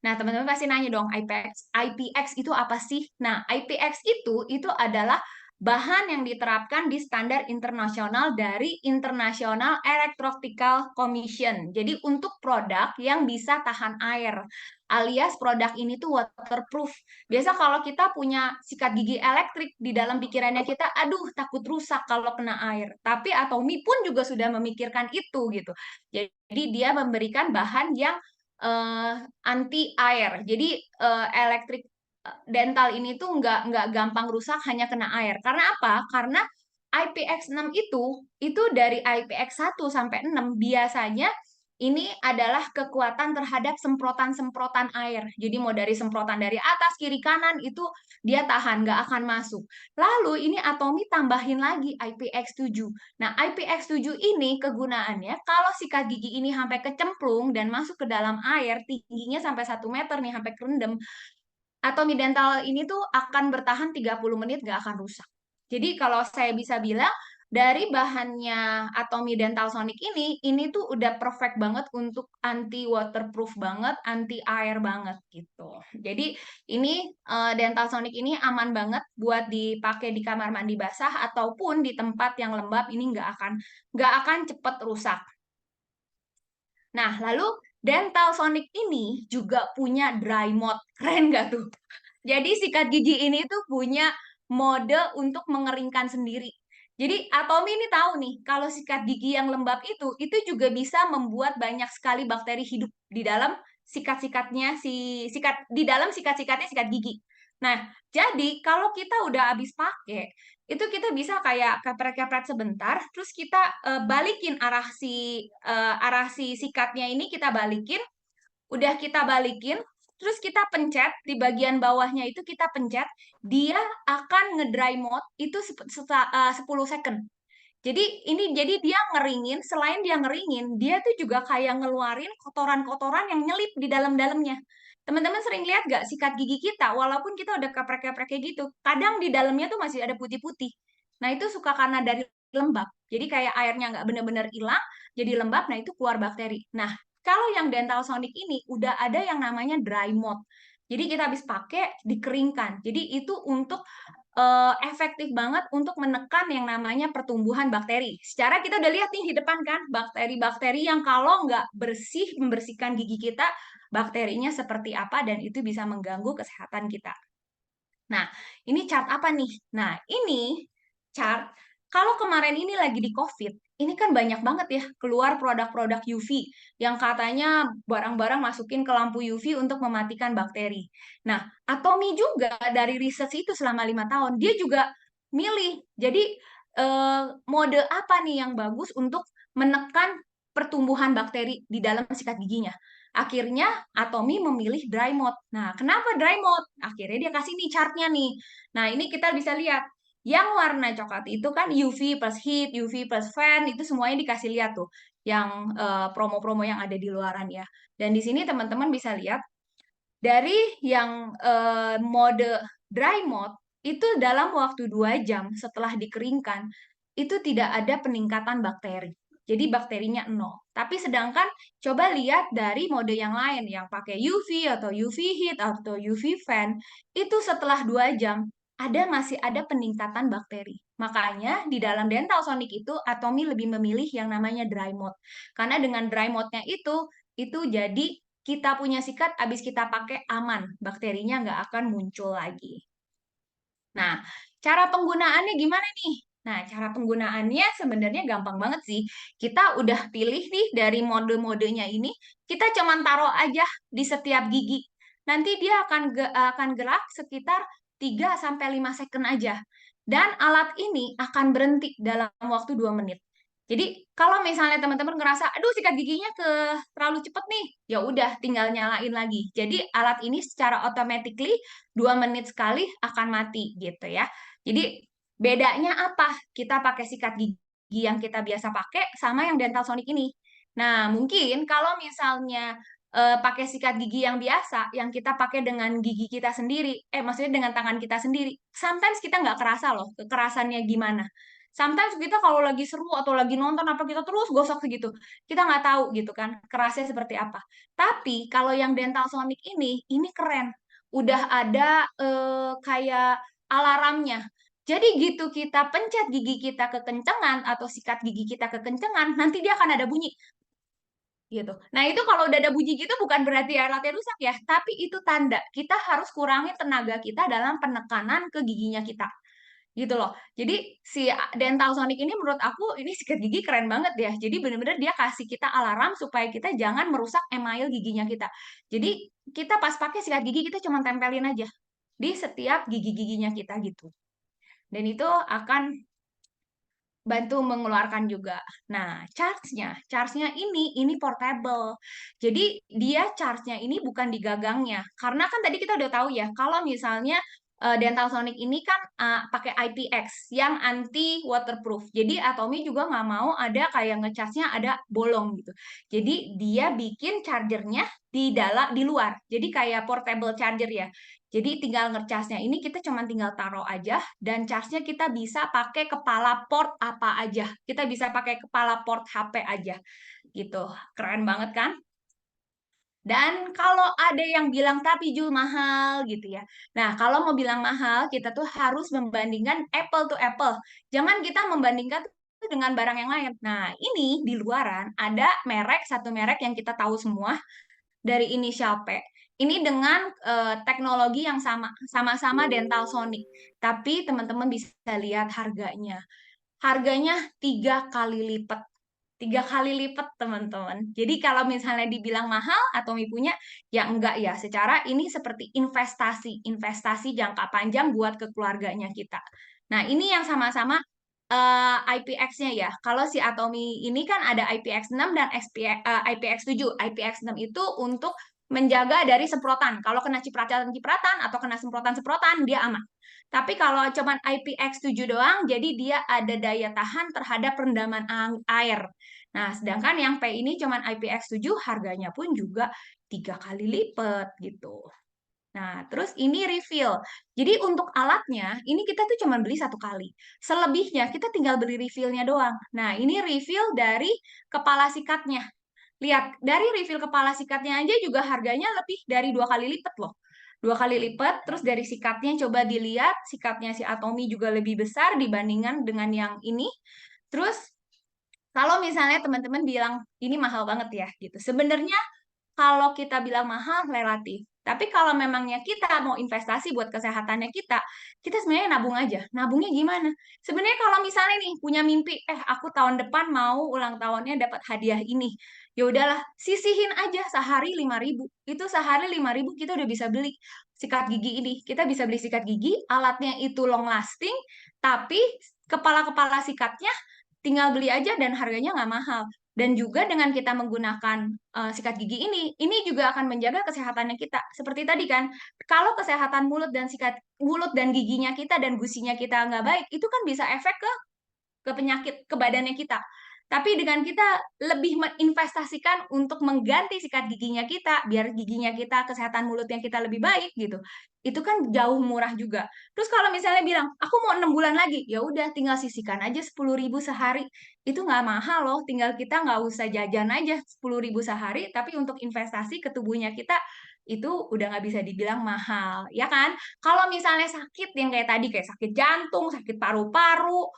Nah, teman-teman pasti nanya dong, IPX itu apa sih? Nah, IPX itu adalah bahan yang diterapkan di standar internasional dari International Electrical Commission. Jadi untuk produk yang bisa tahan air, alias produk ini tuh waterproof. Biasa kalau kita punya sikat gigi elektrik, di dalam pikirannya kita, aduh takut rusak kalau kena air. Tapi Atomi pun juga sudah memikirkan itu gitu. Jadi dia memberikan bahan yang anti air. Jadi elektrik dental ini tuh nggak gampang rusak hanya kena air. Karena apa? Karena IPX6 itu dari IPX1 sampai 6 biasanya ini adalah kekuatan terhadap semprotan-semprotan air. Jadi mau dari semprotan dari atas, kiri, kanan, itu dia tahan, nggak akan masuk. Lalu ini Atomi tambahin lagi IPX7. Nah, IPX7 ini kegunaannya, kalau sikat gigi ini sampai kecemplung dan masuk ke dalam air, tingginya sampai 1 meter nih, sampai kerendam, Atomi dental ini tuh akan bertahan 30 menit, nggak akan rusak. Jadi kalau saya bisa bilang, dari bahannya Atomi Dental Sonic ini tuh udah perfect banget untuk anti waterproof banget, anti air banget gitu. Jadi ini Dental Sonic ini aman banget buat dipakai di kamar mandi basah ataupun di tempat yang lembab, ini nggak akan cepet rusak. Nah, lalu Dental Sonic ini juga punya dry mode. Keren nggak tuh? Jadi sikat gigi ini tuh punya mode untuk mengeringkan sendiri. Jadi Atomi ini tahu nih, kalau sikat gigi yang lembab itu juga bisa membuat banyak sekali bakteri hidup di dalam sikat-sikatnya di dalam sikat-sikatnya sikat gigi. Nah, jadi kalau kita udah habis pakai, itu kita bisa kayak kepret-kepret sebentar, terus kita balikin arah si sikatnya ini, kita balikin, udah kita balikin, terus kita pencet di bagian bawahnya itu, kita pencet, dia akan ngedry mode itu 10 second. Jadi dia ngeringin, selain dia ngeringin, dia tuh juga kayak ngeluarin kotoran-kotoran yang nyelip di dalam-dalamnya. Teman-teman sering lihat gak sikat gigi kita, walaupun kita udah keprek-keprek kayak gitu, kadang di dalamnya tuh masih ada putih-putih. Nah, itu suka karena dari lembab. Jadi kayak airnya nggak benar-benar hilang, jadi lembab, nah itu keluar bakteri. Nah, kalau yang Dental Sonic ini udah ada yang namanya dry mode. Jadi kita habis pakai, dikeringkan. Jadi itu untuk efektif banget untuk menekan yang namanya pertumbuhan bakteri. Secara kita udah lihat nih di depan kan, bakteri-bakteri yang kalau nggak bersih, membersihkan gigi kita, bakterinya seperti apa, dan itu bisa mengganggu kesehatan kita. Nah, ini chart apa nih? Nah, ini chart, kalau kemarin ini lagi di COVID, ini kan banyak banget ya keluar produk-produk UV yang katanya barang-barang masukin ke lampu UV untuk mematikan bakteri. Nah, Atomi juga dari riset itu selama 5 tahun, dia juga milih. Jadi, mode apa nih yang bagus untuk menekan pertumbuhan bakteri di dalam sikat giginya. Akhirnya Atomi memilih dry mode. Nah, kenapa dry mode? Akhirnya dia kasih nih chartnya nih. Nah, ini kita bisa lihat. Yang warna coklat itu kan UV plus heat, UV plus fan, itu semuanya dikasih lihat tuh. Yang promo-promo yang ada di luaran ya. Dan di sini teman-teman bisa lihat, dari yang mode dry mode, itu dalam waktu 2 jam setelah dikeringkan, itu tidak ada peningkatan bakteri. Jadi bakterinya 0. Tapi sedangkan coba lihat dari mode yang lain yang pakai UV atau UV heat atau UV fan, itu setelah 2 jam masih ada peningkatan bakteri. Makanya di dalam dental sonic itu Atomy lebih memilih yang namanya dry mode. Karena dengan dry mode-nya itu jadi kita punya sikat habis kita pakai aman, bakterinya nggak akan muncul lagi. Nah, cara penggunaannya gimana nih? Nah, cara penggunaannya sebenarnya gampang banget sih. Kita udah pilih nih dari mode-modenya ini, kita cuman taruh aja di setiap gigi. Nanti dia akan gerak sekitar 3 sampai 5 second aja. Dan alat ini akan berhenti dalam waktu 2 menit. Jadi, kalau misalnya teman-teman ngerasa, aduh sikat giginya terlalu cepet nih, ya udah tinggal nyalain lagi. Jadi, alat ini secara automatically 2 menit sekali akan mati gitu ya. Jadi bedanya apa? Kita pakai sikat gigi yang kita biasa pakai sama yang dental sonic ini. Nah, mungkin kalau misalnya pakai sikat gigi yang biasa, yang kita pakai dengan gigi kita sendiri, maksudnya dengan tangan kita sendiri, sometimes kita nggak kerasa loh kekerasannya gimana. Sometimes kita kalau lagi seru atau lagi nonton apa kita terus gosok segitu, kita nggak tahu gitu kan kerasnya seperti apa. Tapi kalau yang dental sonic ini keren, udah ada kayak alarmnya. Jadi gitu kita pencet gigi kita kekencengan atau sikat gigi kita kekencengan, nanti dia akan ada bunyi gitu. Nah, itu kalau udah ada bunyi gitu bukan berarti alatnya rusak ya, tapi itu tanda kita harus kurangi tenaga kita dalam penekanan ke giginya kita. Gitu loh. Jadi si dental sonic ini menurut aku ini sikat gigi keren banget ya. Jadi bener-bener dia kasih kita alarm supaya kita jangan merusak email giginya kita. Jadi kita pas pakai sikat gigi kita cuma tempelin aja di setiap gigi-giginya kita gitu. Dan itu akan bantu mengeluarkan juga. Nah, charge-nya ini portable. Jadi dia charge-nya ini bukan di gagangnya. Karena kan tadi kita udah tahu ya, kalau misalnya dental sonic ini kan pakai IPX yang anti waterproof. Jadi Atomy juga nggak mau ada kayak ngecasnya ada bolong gitu. Jadi dia bikin chargernya di luar. Jadi kayak portable charger ya. Jadi tinggal ngecasnya ini kita cuma tinggal taruh aja dan charge-nya kita bisa pakai kepala port apa aja. Kita bisa pakai kepala port HP aja. Gitu. Keren banget kan? Dan kalau ada yang bilang tapi Jul mahal gitu ya. Nah, kalau mau bilang mahal, kita tuh harus membandingkan apple to apple. Jangan kita membandingkan tuh dengan barang yang lain. Nah, ini di luaran ada satu merek yang kita tahu semua dari inisial P. Ini dengan teknologi yang sama-sama dental sonic. Tapi teman-teman bisa lihat harganya. Harganya 3 kali lipat. 3 kali lipat, teman-teman. Jadi kalau misalnya dibilang mahal atau punya, ya enggak ya. Secara ini seperti investasi jangka panjang buat keluarganya kita. Nah, ini yang sama-sama IPX-nya ya. Kalau si Atomy ini kan ada IPX6 dan IPX7. IPX6 itu untuk menjaga dari semprotan. Kalau kena cipratan-cipratan atau kena semprotan-semprotan, dia aman. Tapi kalau cuman IPX7 doang, jadi dia ada daya tahan terhadap rendaman air. Nah, sedangkan yang P ini cuman IPX7, harganya pun juga 3 kali lipat gitu. Nah, terus ini refill. Jadi untuk alatnya, ini kita tuh cuma beli 1 kali. Selebihnya kita tinggal beli refillnya doang. Nah, ini refill dari kepala sikatnya. Lihat, dari refill kepala sikatnya aja juga harganya lebih dari 2 kali lipat loh. 2 kali lipat, terus dari sikatnya coba dilihat, sikatnya si Atomy juga lebih besar dibandingkan dengan yang ini. Terus, kalau misalnya teman-teman bilang, ini mahal banget ya, gitu. Sebenarnya kalau kita bilang mahal, relatif. Tapi kalau memangnya kita mau investasi buat kesehatannya kita sebenarnya nabung aja. Nabungnya gimana? Sebenarnya kalau misalnya nih punya mimpi, aku tahun depan mau ulang tahunnya dapat hadiah ini. Ya udahlah, sisihin aja sehari 5.000. Itu sehari 5.000 kita udah bisa beli sikat gigi ini. Kita bisa beli sikat gigi, alatnya itu long lasting, tapi kepala-kepala sikatnya tinggal beli aja dan harganya nggak mahal. Dan juga dengan kita menggunakan sikat gigi ini juga akan menjaga kesehatannya kita. Seperti tadi kan, kalau kesehatan mulut dan giginya kita dan gusinya kita nggak baik, itu kan bisa efek ke penyakit ke badannya kita. Tapi dengan kita lebih menginvestasikan untuk mengganti sikat giginya kita, biar giginya kita, kesehatan mulutnya kita lebih baik gitu. Itu kan jauh murah juga. Terus kalau misalnya bilang, aku mau 6 bulan lagi, ya udah tinggal sisihkan aja 10.000 sehari. Itu nggak mahal loh, tinggal kita nggak usah jajan aja 10.000 sehari, tapi untuk investasi ke tubuhnya kita itu udah nggak bisa dibilang mahal, ya kan? Kalau misalnya sakit yang kayak tadi, kayak sakit jantung, sakit paru-paru,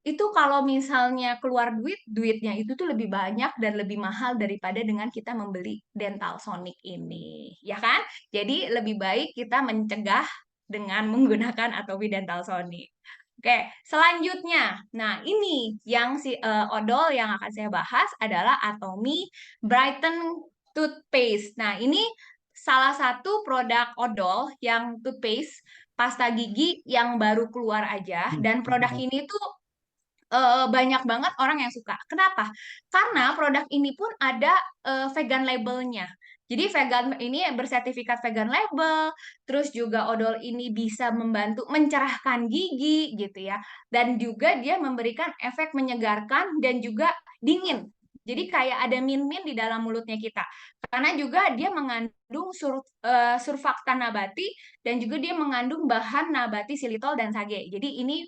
itu kalau misalnya keluar duit, duitnya itu tuh lebih banyak dan lebih mahal daripada dengan kita membeli dental sonic ini, ya kan? Jadi lebih baik kita mencegah dengan menggunakan Atomy Dental Sonic. Oke, selanjutnya, nah ini yang odol yang akan saya bahas adalah Atomy Brighten Toothpaste. Nah ini salah satu produk odol yang toothpaste pasta gigi yang baru keluar aja, dan produk ini tuh banyak banget orang yang suka. Kenapa? Karena produk ini pun ada vegan labelnya. Jadi vegan ini bersertifikat vegan label, terus juga odol ini bisa membantu mencerahkan gigi gitu ya. Dan juga dia memberikan efek menyegarkan dan juga dingin. Jadi kayak ada min-min di dalam mulutnya kita. Karena juga dia mengandung surfaktan nabati dan juga dia mengandung bahan nabati silitol dan sage. Jadi ini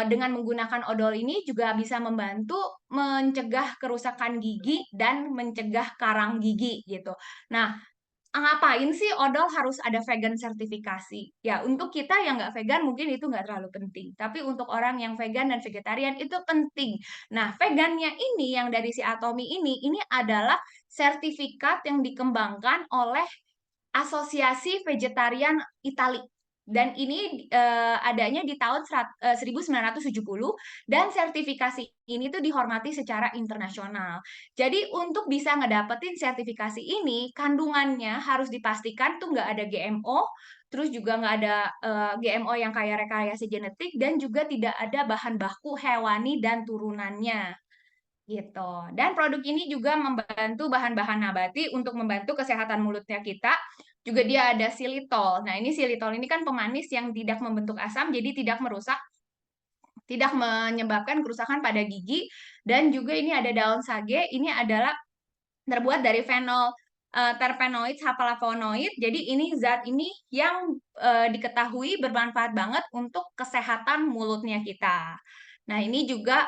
dengan menggunakan odol ini juga bisa membantu mencegah kerusakan gigi dan mencegah karang gigi gitu. Nah, ngapain sih odol harus ada vegan sertifikasi? Ya, untuk kita yang nggak vegan mungkin itu nggak terlalu penting. Tapi untuk orang yang vegan dan vegetarian itu penting. Nah, vegannya ini yang dari si Atomy ini adalah sertifikat yang dikembangkan oleh Asosiasi Vegetarian Itali. Dan ini adanya di tahun 1970 dan sertifikasi ini tuh dihormati secara internasional. Jadi untuk bisa ngedapetin sertifikasi ini, kandungannya harus dipastikan tuh nggak ada GMO, terus juga nggak ada GMO yang kayak rekayasa genetik, dan juga tidak ada bahan baku hewani dan turunannya gitu. Dan produk ini juga membantu bahan-bahan nabati untuk membantu kesehatan mulutnya kita. Juga dia ada silitol. Nah, ini silitol ini kan pemanis yang tidak membentuk asam, jadi tidak merusak, tidak menyebabkan kerusakan pada gigi. Dan juga ini ada daun sage, ini adalah terbuat dari terpenoid hapalavonoid. Jadi ini zat ini yang diketahui bermanfaat banget untuk kesehatan mulutnya kita. Nah, ini juga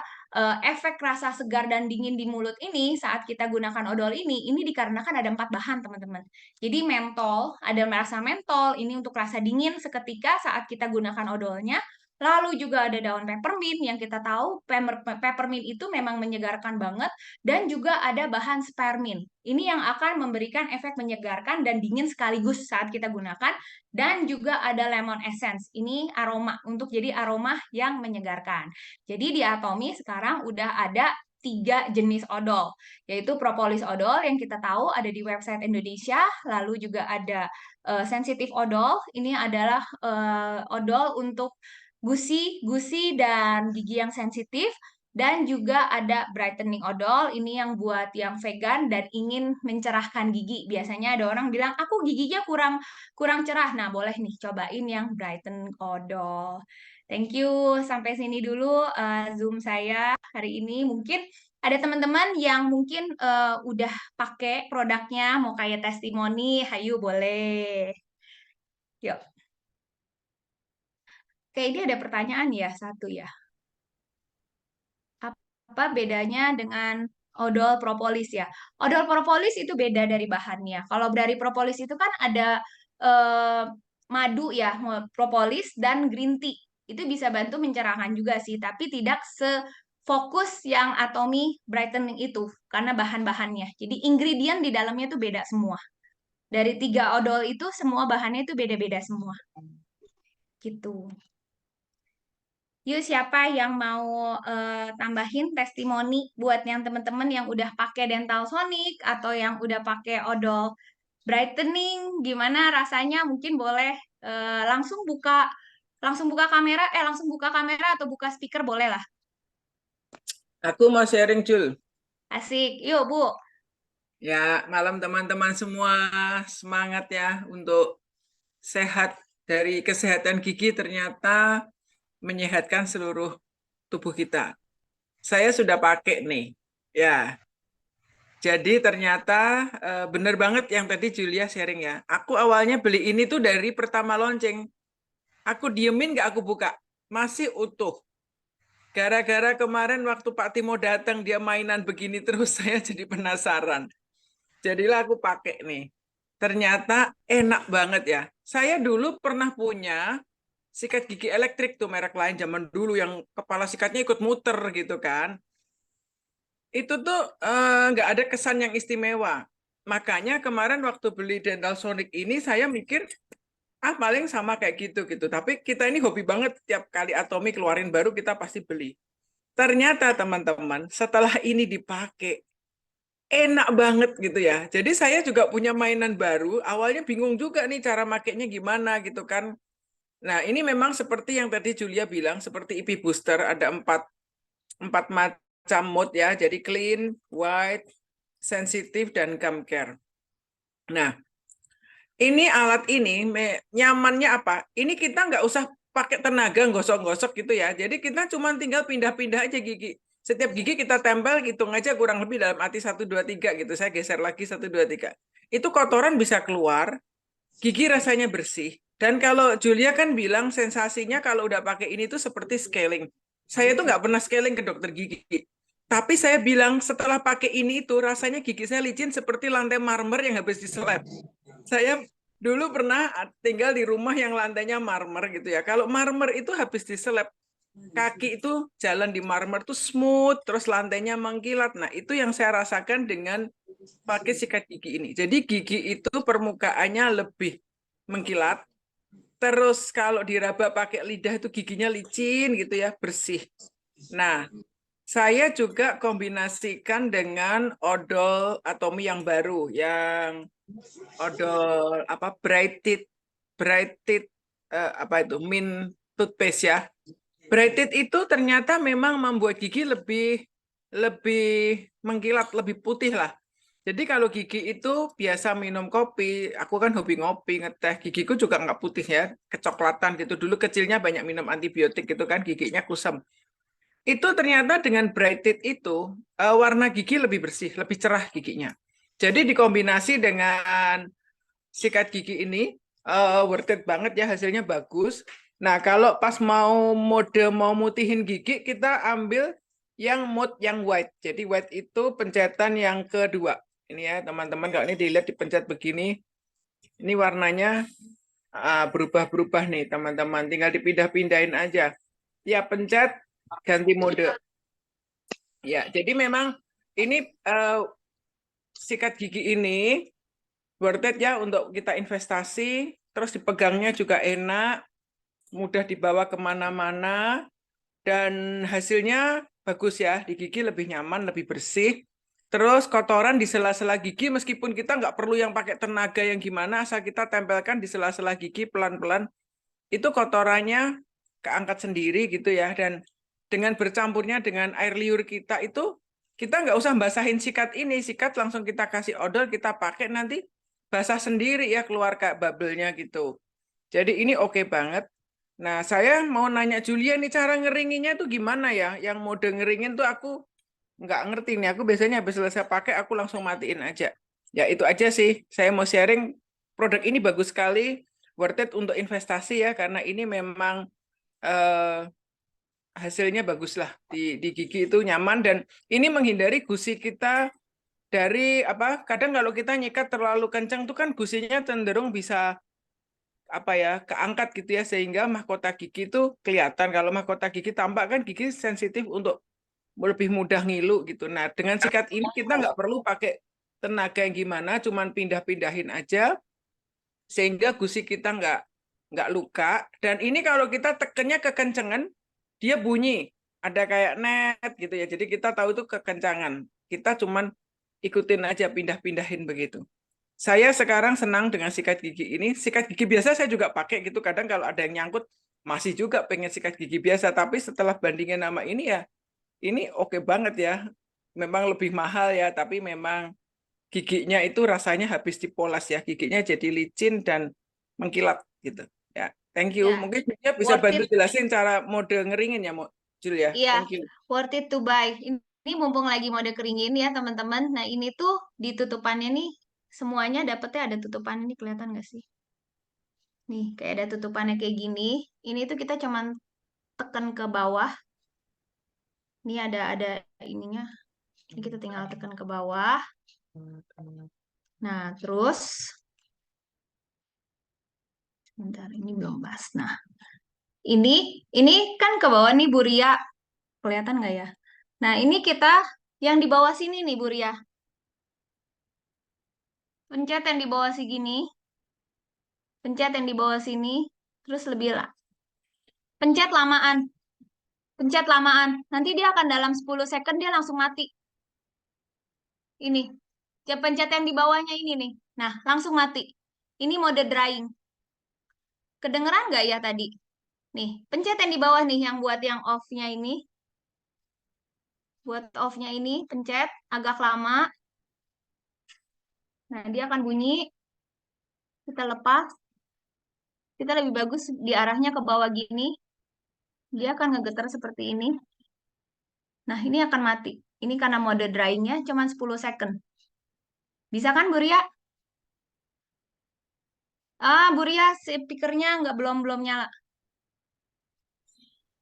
efek rasa segar dan dingin di mulut ini saat kita gunakan odol ini dikarenakan ada 4 bahan, teman-teman. Jadi mentol, ada rasa mentol, ini untuk rasa dingin seketika saat kita gunakan odolnya. Lalu juga ada daun peppermint, yang kita tahu peppermint itu memang menyegarkan banget, dan juga ada bahan spearmint. Ini yang akan memberikan efek menyegarkan dan dingin sekaligus saat kita gunakan. Dan juga ada lemon essence. Ini aroma, untuk jadi aroma yang menyegarkan. Jadi di Atomy sekarang udah ada 3 jenis odol, yaitu propolis odol yang kita tahu ada di website Indonesia, lalu juga ada sensitif odol. Ini adalah odol untuk gusi dan gigi yang sensitif. Dan juga ada brightening odol, ini yang buat yang vegan dan ingin mencerahkan gigi. Biasanya ada orang bilang, aku giginya kurang cerah. Nah, boleh nih cobain yang brighten odol. Thank you. Sampai sini dulu Zoom saya hari ini. Mungkin ada teman-teman yang mungkin udah pakai produknya, mau kayak testimoni, hayu boleh. Yuk. Oke, ini ada pertanyaan ya, satu ya. Apa bedanya dengan odol propolis ya? Odol propolis itu beda dari bahannya. Kalau dari propolis itu kan ada madu ya, propolis dan green tea. Itu bisa bantu mencerahkan juga sih, tapi tidak sefokus yang Atomy brightening itu karena bahan-bahannya. Jadi ingredient di dalamnya itu beda semua. Dari 3 odol itu semua bahannya itu beda-beda semua. Gitu. Yuk, siapa yang mau tambahin testimoni buat yang teman-teman yang udah pakai Dental Sonic atau yang udah pakai odol brightening, gimana rasanya? Mungkin boleh langsung buka kamera, langsung buka kamera atau buka speaker boleh lah. Aku mau sharing, Jul. Asik, yuk Bu. Ya, malam teman-teman semua, semangat ya untuk sehat. Dari kesehatan gigi ternyata menyehatkan seluruh tubuh kita. Saya sudah pakai nih, ya. Jadi ternyata benar banget yang tadi Julia sharing ya. Aku awalnya beli ini tuh dari pertama lonceng. Aku diemin nggak aku buka, masih utuh. Gara-gara kemarin waktu Pak Timo datang dia mainan begini terus, saya jadi penasaran. Jadilah aku pakai nih. ternyata enak banget ya. Saya dulu pernah punya sikat gigi elektrik tuh merek lain zaman dulu yang kepala sikatnya ikut muter gitu kan. Itu tuh nggak ada kesan yang istimewa. Makanya kemarin waktu beli Dental Sonic ini saya mikir paling sama kayak gitu. Tapi kita ini hobi banget tiap kali Atomi keluarin baru kita pasti beli. Ternyata teman-teman setelah ini dipakai enak banget gitu ya. Jadi saya juga punya mainan baru. Awalnya bingung juga nih cara makainya gimana gitu kan. Nah ini memang seperti yang tadi Julia bilang, seperti IP Booster ada empat macam mode ya. Jadi clean, white, sensitif, dan gum care. Nah ini alat ini nyamannya apa? Ini kita nggak usah pakai tenaga gosok-gosok gitu ya. Jadi kita cuma tinggal pindah-pindah aja gigi. Setiap gigi kita tempel, hitung aja kurang lebih dalam arti 1, 2, 3 gitu. Saya geser lagi 1, 2, 3. Itu kotoran bisa keluar, gigi rasanya bersih. Dan kalau Julia kan bilang sensasinya kalau udah pakai ini tuh seperti scaling. Saya tuh nggak pernah scaling ke dokter gigi. Tapi saya bilang setelah pakai ini itu rasanya gigi saya licin seperti lantai marmer yang habis diseleb. Saya dulu pernah tinggal di rumah yang lantainya marmer gitu ya. Kalau marmer itu habis diseleb, kaki itu jalan di marmer itu smooth, terus lantainya mengkilat. Nah, itu yang saya rasakan dengan pakai sikat gigi ini. Jadi gigi itu permukaannya lebih mengkilat. Terus kalau diraba pakai lidah itu giginya licin gitu ya, bersih. Nah, saya juga kombinasikan dengan odol Atomi yang baru, yang odol apa bright teeth apa itu mint toothpaste ya. Bright teeth itu ternyata memang membuat gigi lebih mengkilat, lebih putih lah. Jadi kalau gigi itu biasa minum kopi, aku kan hobi ngopi, ngeteh, gigiku juga nggak putih ya, kecoklatan gitu. Dulu kecilnya banyak minum antibiotik gitu kan, giginya kusam. Itu ternyata dengan bright teeth itu warna gigi lebih bersih, lebih cerah giginya. Jadi dikombinasi dengan sikat gigi ini worth it banget ya, hasilnya bagus. Nah, kalau pas mau mutihin gigi, kita ambil yang mode yang white. Jadi white itu pencetan yang kedua. Ini ya teman-teman, kalau ini dilihat dipencet begini, ini warnanya berubah-berubah nih teman-teman. Tinggal dipindah-pindahin aja. Ya pencet ganti mode. Ya, jadi memang ini sikat gigi ini worth it ya untuk kita investasi, terus dipegangnya juga enak, mudah dibawa kemana-mana, dan hasilnya bagus ya, di gigi lebih nyaman, lebih bersih. Terus kotoran di sela-sela gigi, meskipun kita nggak perlu yang pakai tenaga yang gimana, asal kita tempelkan di sela-sela gigi pelan-pelan, itu kotorannya keangkat sendiri gitu ya, dan dengan bercampurnya dengan air liur kita itu, kita nggak usah basahin sikat ini, sikat langsung kita kasih odol, kita pakai nanti basah sendiri ya, keluar kayak bubble-nya gitu. Jadi ini oke banget. Nah, saya mau nanya Julia nih, cara ngeringinnya tuh gimana ya? Yang mode ngeringin tuh aku nggak ngerti nih. Aku biasanya habis selesai pakai, aku langsung matiin aja. Ya itu aja sih. Saya mau sharing produk ini bagus sekali, worth it untuk investasi ya, karena ini memang hasilnya bagus lah. Di gigi itu nyaman, dan ini menghindari gusi kita dari apa? Kadang kalau kita nyikat terlalu kencang tuh kan gusinya cenderung bisa apa ya, keangkat gitu ya, sehingga mahkota gigi itu kelihatan. Kalau mahkota gigi tampak kan gigi sensitif untuk lebih mudah ngilu gitu. Nah, dengan sikat ini kita nggak perlu pakai tenaga yang gimana, cuman pindah-pindahin aja sehingga gusi kita nggak luka. Dan ini kalau kita tekennya kekencengan, dia bunyi, ada kayak net gitu ya. Jadi kita tahu itu kekencangan. Kita cuman ikutin aja, pindah-pindahin begitu. Saya sekarang senang dengan sikat gigi ini. Sikat gigi biasa saya juga pakai gitu. Kadang kalau ada yang nyangkut, masih juga pengen sikat gigi biasa. Tapi setelah bandingin sama ini ya, ini oke banget ya. Memang lebih mahal ya, tapi memang giginya itu rasanya habis dipoles ya. Giginya jadi licin dan mengkilat gitu. Ya, thank you. Ya, Mungkin Julia bisa worth bantu it. jelasin cara mode ngeringin ya, Julia. Iya, Thank you. worth it to buy. Ini mumpung lagi mode keringin ya teman-teman. Nah ini tuh di tutupannya nih, semuanya dapetnya ada tutupan. Ini kelihatan nggak sih? Nih, kayak ada tutupannya kayak gini. Ini tuh kita cuman tekan ke bawah. Ini ada ininya. Ini kita tinggal tekan ke bawah. Nah, terus Bentar, ini belum bahas. Nah, ini kan ke bawah nih Bu Ria. Kelihatan nggak ya? Nah, ini kita yang di bawah sini nih Bu Ria. Pencet yang di bawah segini. Pencet yang di bawah sini. Terus lebih lah. Pencet lamaan. Pencet lamaan. Nanti dia akan dalam 10 second dia langsung mati. Ini. Dia pencet yang di bawahnya ini nih. Nah, langsung mati. Ini mode drying. Kedengeran nggak ya tadi? Nih, pencet yang di bawah nih yang buat yang off-nya ini. Buat off-nya ini, pencet agak lama. Nah, dia akan bunyi. Kita lepas. Kita lebih bagus di arahnya ke bawah gini. Dia akan ngegetar seperti ini. Nah, ini akan mati. Ini karena mode drying-nya cuma 10 second. Bisa kan, Bu Ria? Bu Ria, speaker-nya belum nyala.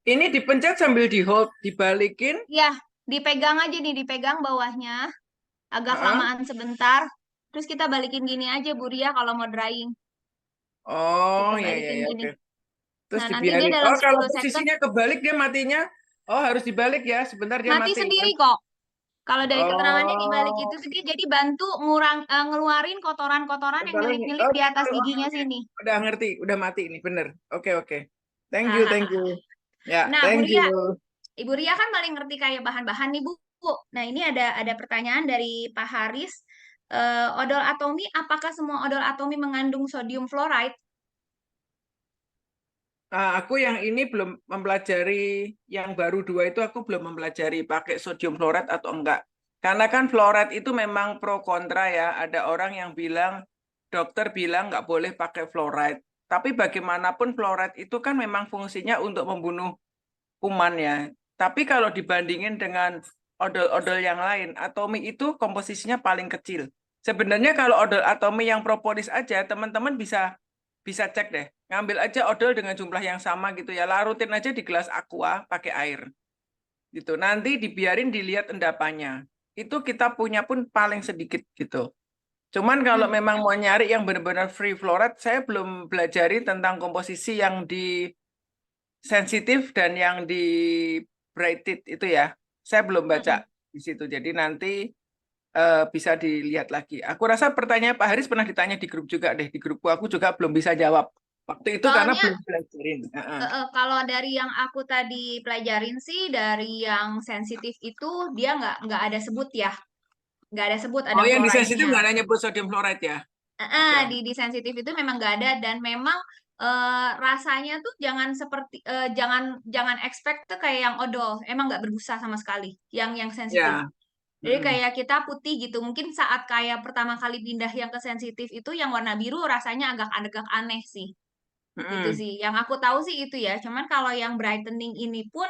Ini dipencet sambil di hold, dibalikin. Ya, dipegang aja nih, dipegang bawahnya. Agak Heeh. lamaan sebentar. Terus kita balikin gini aja, Bu Ria, kalau mau drying. Oh, Kita ya, ya, balikin ya, gini. oke. Terus Nah, nanti dia dibiarin. dalam Oh, kalau 10 second posisinya kebalik dia matinya. Oh, harus dibalik ya. Sebentar dia mati mati. sendiri kok. Kalau dari keterangannya dibalik Oh, itu dia jadi bantu ngeluarin kotoran-kotoran yang kebalik. nyelip-nyelip Oh, di atas oke, giginya oke. sini. Udah ngerti, udah mati ini, bener. Oke, oke. Thank you, thank Hahaha. you. Ya, Nah, Bu thank you. Ria, Ibu Ria kan paling ngerti kayak bahan-bahan nih, Bu. Nah, ini ada pertanyaan dari Pak Haris. Odol atomi, apakah semua odol atomi mengandung sodium fluoride? Aku yang ini belum mempelajari, yang baru 2 itu aku belum mempelajari pakai sodium fluoride atau enggak. Karena kan fluoride itu memang pro kontra ya. Ada orang yang bilang, dokter bilang nggak boleh pakai fluoride. Tapi bagaimanapun fluoride itu kan memang fungsinya untuk membunuh kuman ya. Tapi kalau dibandingin dengan odol-odol yang lain, atomi itu komposisinya paling kecil. Sebenarnya kalau odol atomi yang propolis aja, teman-teman bisa cek deh. Ngambil aja odol dengan jumlah yang sama gitu ya. Larutin aja di gelas aqua pakai air. Gitu. Nanti dibiarin dilihat endapannya. Itu kita punya pun paling sedikit gitu. Cuman kalau memang mau nyari yang benar-benar free fluoride, saya belum belajarin tentang komposisi yang di sensitif dan yang di braided itu ya. Saya belum baca di situ. Jadi nanti bisa dilihat lagi. Aku rasa pertanyaan Pak Haris pernah ditanya di grup juga deh. Di grupku aku juga belum bisa jawab. Waktu itu karena Soalnya belum belajarin. kalau dari yang aku tadi pelajarin sih, dari yang sensitif itu dia nggak ada sebut ya, nggak ada sebut ada Oh, yang di sensitif fluoride-nya. nggak ada nyebut sodium fluoride ya? Oke. Di sensitif itu memang nggak ada, dan memang rasanya tuh jangan seperti jangan expect tuh kayak yang odol, emang nggak berbusa sama sekali yang sensitif. Ya. Jadi kayak kita putih gitu, mungkin saat kayak pertama kali pindah yang ke sensitif itu yang warna biru rasanya agak aneh sih. Itu Mm-mm. sih yang aku tahu sih itu ya. Cuman kalau yang brightening ini pun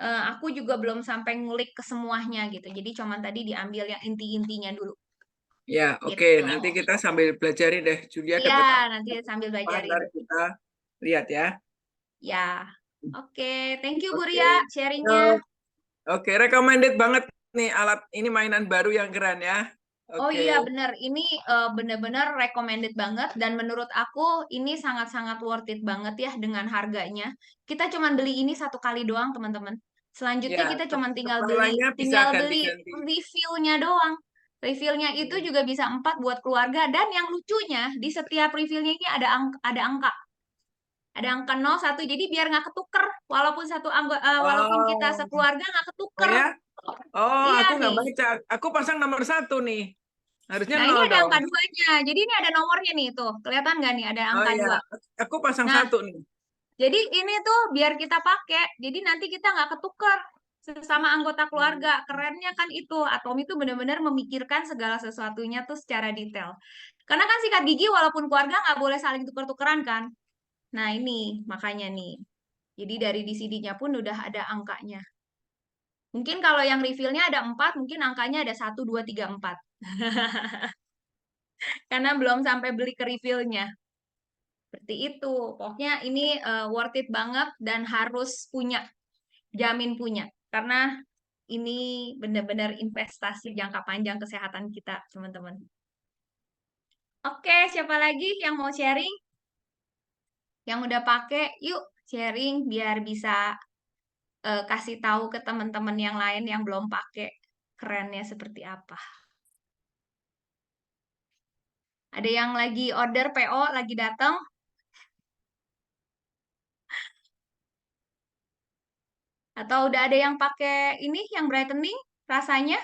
aku juga belum sampai ngulik ke semuanya gitu. Jadi cuman tadi diambil yang inti-intinya dulu Ya, oke. gitu. Nanti kita sambil belajarin deh. Julia Iya, dapat nanti sambil apa, belajarin. ntar kita lihat ya. Ya. Oke, thank you Bu Oke. Ria sharingnya. Oke, recommended banget nih alat ini, mainan baru yang keren ya. Oh Oke. iya bener, ini bener-bener recommended banget, dan menurut aku ini sangat-sangat worth it banget ya dengan harganya. Kita cuman beli ini 1 kali doang teman-teman. Selanjutnya Ya, kita cuman kepalanya bisa tinggal beli ganti-ganti. refill-nya doang. Refill-nya itu juga bisa 4 buat keluarga, dan yang lucunya di setiap refill-nya ini ada angka. Ada angka 01, jadi biar nggak ketuker. Walaupun kita Oh, sekeluarga nggak oh ketuker. ya? Oh, Iya aku nggak nih. baca. Aku pasang nomor 1 nih. Harusnya Nah, ini 0 ada dong. angka 2-nya. Jadi ini ada nomornya nih tuh. Kelihatan nggak nih ada Oh angka ya, 2. aku pasang Nah, 1 nih. jadi ini tuh biar kita pakai. Jadi nanti kita nggak ketuker sesama anggota keluarga. Kerennya kan itu. Atomi itu benar-benar memikirkan segala sesuatunya tuh secara detail. Karena kan sikat gigi walaupun keluarga nggak boleh saling tuker-tukeran kan. Nah, ini makanya nih. Jadi dari di CD-nya pun udah ada angkanya. Mungkin kalau yang refill-nya ada 4, mungkin angkanya ada 1, 2, 3, 4. Karena belum sampai beli ke refill-nya. Seperti itu. Pokoknya ini worth it banget dan harus punya. Jamin punya. Karena ini benar-benar investasi jangka panjang kesehatan kita, teman-teman. Oke, siapa lagi yang mau sharing? Yang udah pakai, yuk sharing biar bisa kasih tahu ke teman-teman yang lain yang belum pakai kerennya seperti apa. Ada yang lagi order PO, lagi datang? Atau udah ada yang pakai ini yang brightening? Rasanya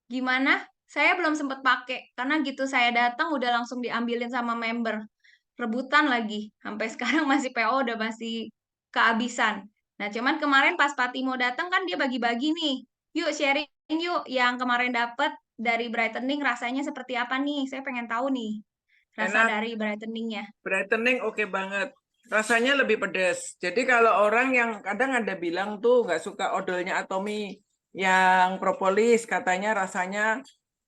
gimana? Saya belum sempat pakai karena gitu saya datang udah langsung diambilin sama member. Rebutan lagi. Sampai sekarang masih PO udah masih kehabisan. Nah, cuman kemarin pas Patimo datang kan dia bagi-bagi nih. Yuk sharing yuk yang kemarin dapat dari brightening rasanya seperti apa nih? Saya pengen tahu nih rasa Enak, dari brightening-nya. brightening oke banget. Rasanya lebih pedas. Jadi kalau orang yang kadang ada bilang tuh nggak suka odolnya Atomy yang propolis, katanya rasanya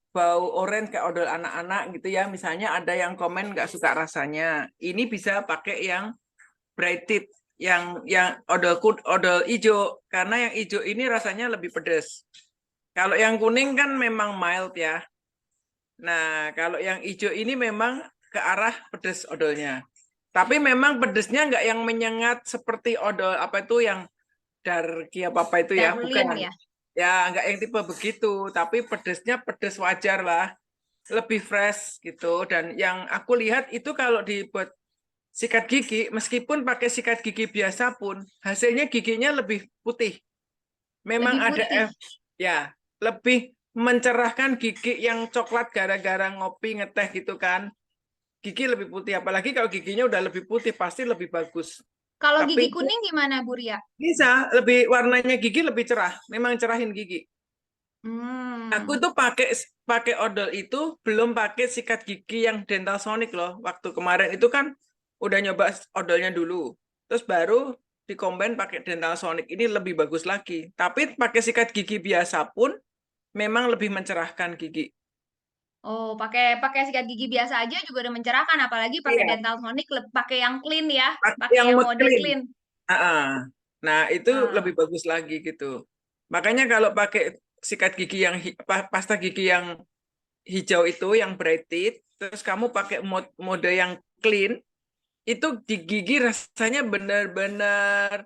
bau orange kayak odol anak-anak gitu ya. Misalnya ada yang komen nggak suka rasanya. Ini bisa pakai yang brighted, yang odol hijau, karena yang hijau ini rasanya lebih pedas. Kalau yang kuning kan memang mild ya. Nah, kalau yang hijau ini memang ke arah pedas odolnya. Tapi memang pedesnya nggak yang menyengat seperti odol apa itu yang darki apa itu ya, Darlin bukan. ya. Ya, nggak yang tipe begitu, tapi pedesnya pedes wajar lah, lebih fresh gitu. Dan yang aku lihat itu kalau dibuat sikat gigi, meskipun pakai sikat gigi biasa pun, hasilnya giginya lebih putih. Memang Lebih ada putih. ya, lebih mencerahkan gigi yang coklat gara-gara ngopi ngeteh gitu kan. Gigi lebih putih, apalagi kalau giginya udah lebih putih pasti lebih bagus. Kalau gigi Tapi kuning gimana, Bu Ria? bisa lebih warnanya gigi lebih cerah, memang cerahin gigi. Aku Hmm. tuh pakai pakai odol itu belum pakai sikat gigi yang Dental Sonic loh. Waktu kemarin itu kan udah nyoba odolnya dulu. Terus baru dikombin pakai Dental Sonic, ini lebih bagus lagi. Tapi pakai sikat gigi biasa pun memang lebih mencerahkan gigi. Oh, pakai sikat gigi biasa aja juga udah mencerahkan, apalagi pakai Iya, dental sonic pakai yang clean ya, pakai pakai yang yang mood mode clean. clean. Nah, itu Ah. lebih bagus lagi gitu. Makanya kalau pakai sikat gigi yang pasta gigi yang hijau itu yang brighted, terus kamu pakai mode yang clean, itu di gigi rasanya benar-benar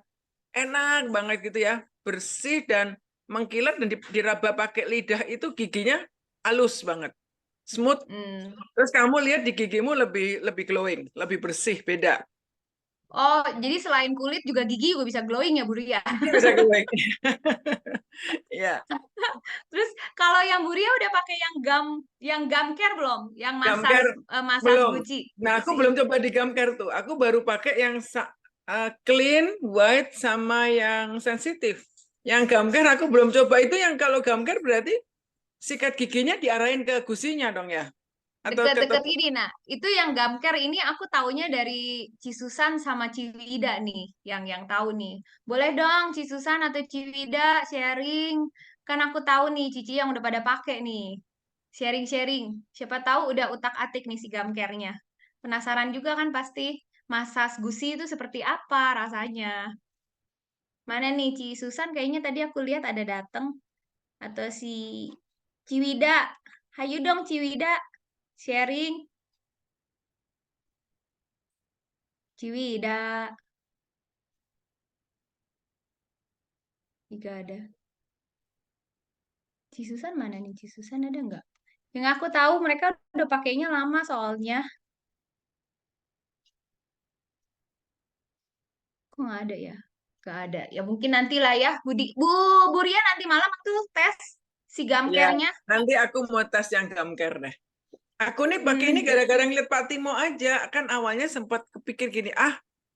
enak banget gitu ya, bersih dan mengkilat, dan diraba pakai lidah itu giginya halus banget, smooth. Hmm. Terus kamu lihat di gigimu lebih lebih glowing, lebih bersih, beda. Oh, jadi selain kulit juga gigi juga bisa glowing ya, Bu Ria. Gigi bisa glowing. Ya, Terus kalau yang Bu Ria udah pakai yang gum care belum? Yang gum care massage belum. guci. Nah, aku Guci. belum coba di gum care tuh. Aku baru pakai yang clean, white, sama yang sensitif. Yang gum care aku belum coba. Itu yang kalau gum care berarti sikat giginya diarahin ke gusinya dong ya? Atau ke Deket-deket ini, nah itu yang gum care ini aku taunya dari Cisusan sama Ciwida nih, yang tahu nih. Boleh dong Cisusan atau Ciwida sharing, kan aku tahu nih Cici yang udah pada pakai nih. Sharing-sharing, siapa tahu udah utak-atik nih si gum care-nya. Penasaran juga kan pasti massage gusi itu seperti apa rasanya. Mana nih Cisusan, kayaknya tadi aku lihat ada dateng, atau si Ciwida. Hayu dong Ciwida, sharing. Ciwida, jika ada. Cisusan mana nih? Cisusan ada nggak? Yang aku tahu mereka udah pakainya lama soalnya. Kok nggak ada ya? Nggak ada. Ya mungkin nantilah ya. Bu Ria nanti malam tuh tes si gum ya, care-nya. nanti aku mau tes yang gum care deh. Aku nih pakai ini Hmm. gara-gara ngeliat Pak Timo aja. Kan awalnya sempat kepikir gini,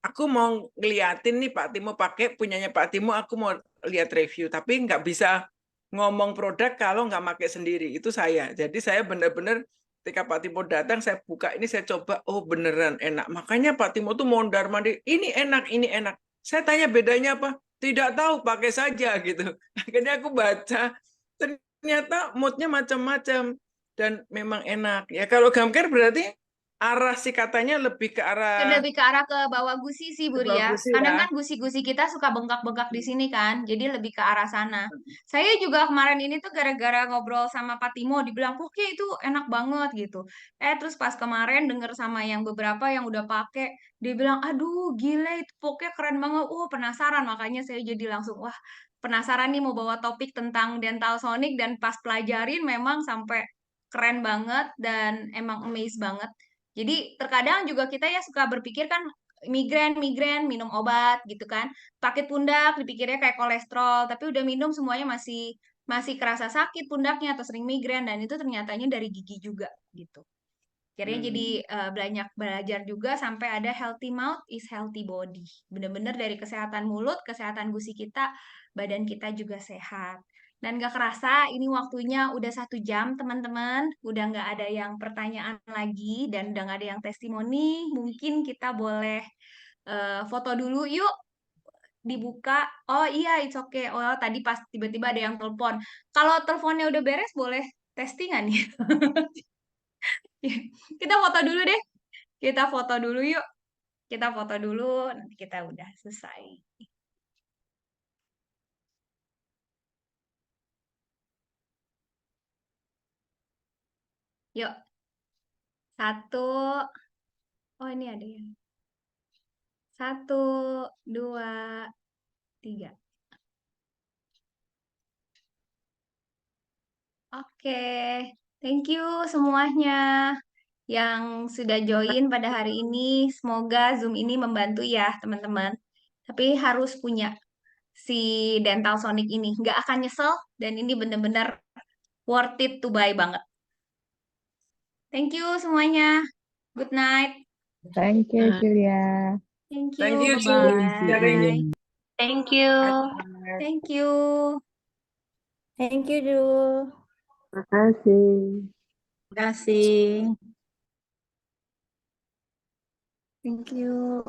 aku mau ngeliatin nih Pak Timo pakai punyanya Pak Timo, aku mau lihat review. Tapi nggak bisa ngomong produk kalau nggak pakai sendiri. Itu saya. Jadi saya benar-benar ketika Pak Timo datang, saya buka ini, saya coba, oh beneran enak. Makanya Pak Timo tuh mondar-mandir, ini enak, ini enak. Saya tanya bedanya apa? Tidak tahu, pakai saja gitu. Akhirnya aku baca, ternyata moodnya macam-macam dan memang enak. Ya kalau gum care berarti arah si katanya lebih ke arah Lebih ke arah ke bawah gusi sih, Bu Ria. bagus Kadang ya. kan gusi-gusi kita suka bengkak-bengkak di sini kan, jadi lebih ke arah sana. Saya juga kemarin ini tuh gara-gara ngobrol sama Pak Timo, dibilang, oke itu enak banget gitu. Terus pas kemarin denger sama yang beberapa yang udah pakai, dia bilang, aduh gile itu pokoknya keren banget. Penasaran, makanya saya jadi langsung, wah penasaran nih mau bawa topik tentang dental sonic, dan pas pelajarin memang sampai keren banget dan emang amazed banget. Jadi terkadang juga kita ya suka berpikir kan migren minum obat gitu kan. Sakit pundak dipikirnya kayak kolesterol, tapi udah minum semuanya masih masih kerasa sakit pundaknya atau sering migren, dan itu ternyatanya dari gigi juga gitu. Akhirnya jadi banyak belajar juga sampai ada healthy mouth is healthy body. Bener-bener dari kesehatan mulut, kesehatan gusi kita, badan kita juga sehat. Dan gak kerasa ini waktunya udah 1 jam teman-teman. Udah gak ada yang pertanyaan lagi dan udah gak ada yang testimoni. Mungkin kita boleh foto dulu yuk. Dibuka. Oh iya, it's okay. Oh tadi pas tiba-tiba ada yang telepon. Kalau teleponnya udah beres boleh testingan nih. Kita foto dulu deh. Kita foto dulu yuk. Kita foto dulu, nanti kita udah selesai. Yuk. 1. Oh ini ada yang. 1, 2, 3. Oke. Thank you semuanya yang sudah join pada hari ini. Semoga Zoom ini membantu ya teman-teman. Tapi harus punya si Dental Sonic ini. Nggak akan nyesel dan ini bener-bener worth it to buy banget. Thank you semuanya. Good night. Thank you, Julia. Thank Thank you. you, Ju, sharingnya. Bye-bye. Thank you. Thank you. Thank you, Jul. Makasih. Terima kasih. Thank you.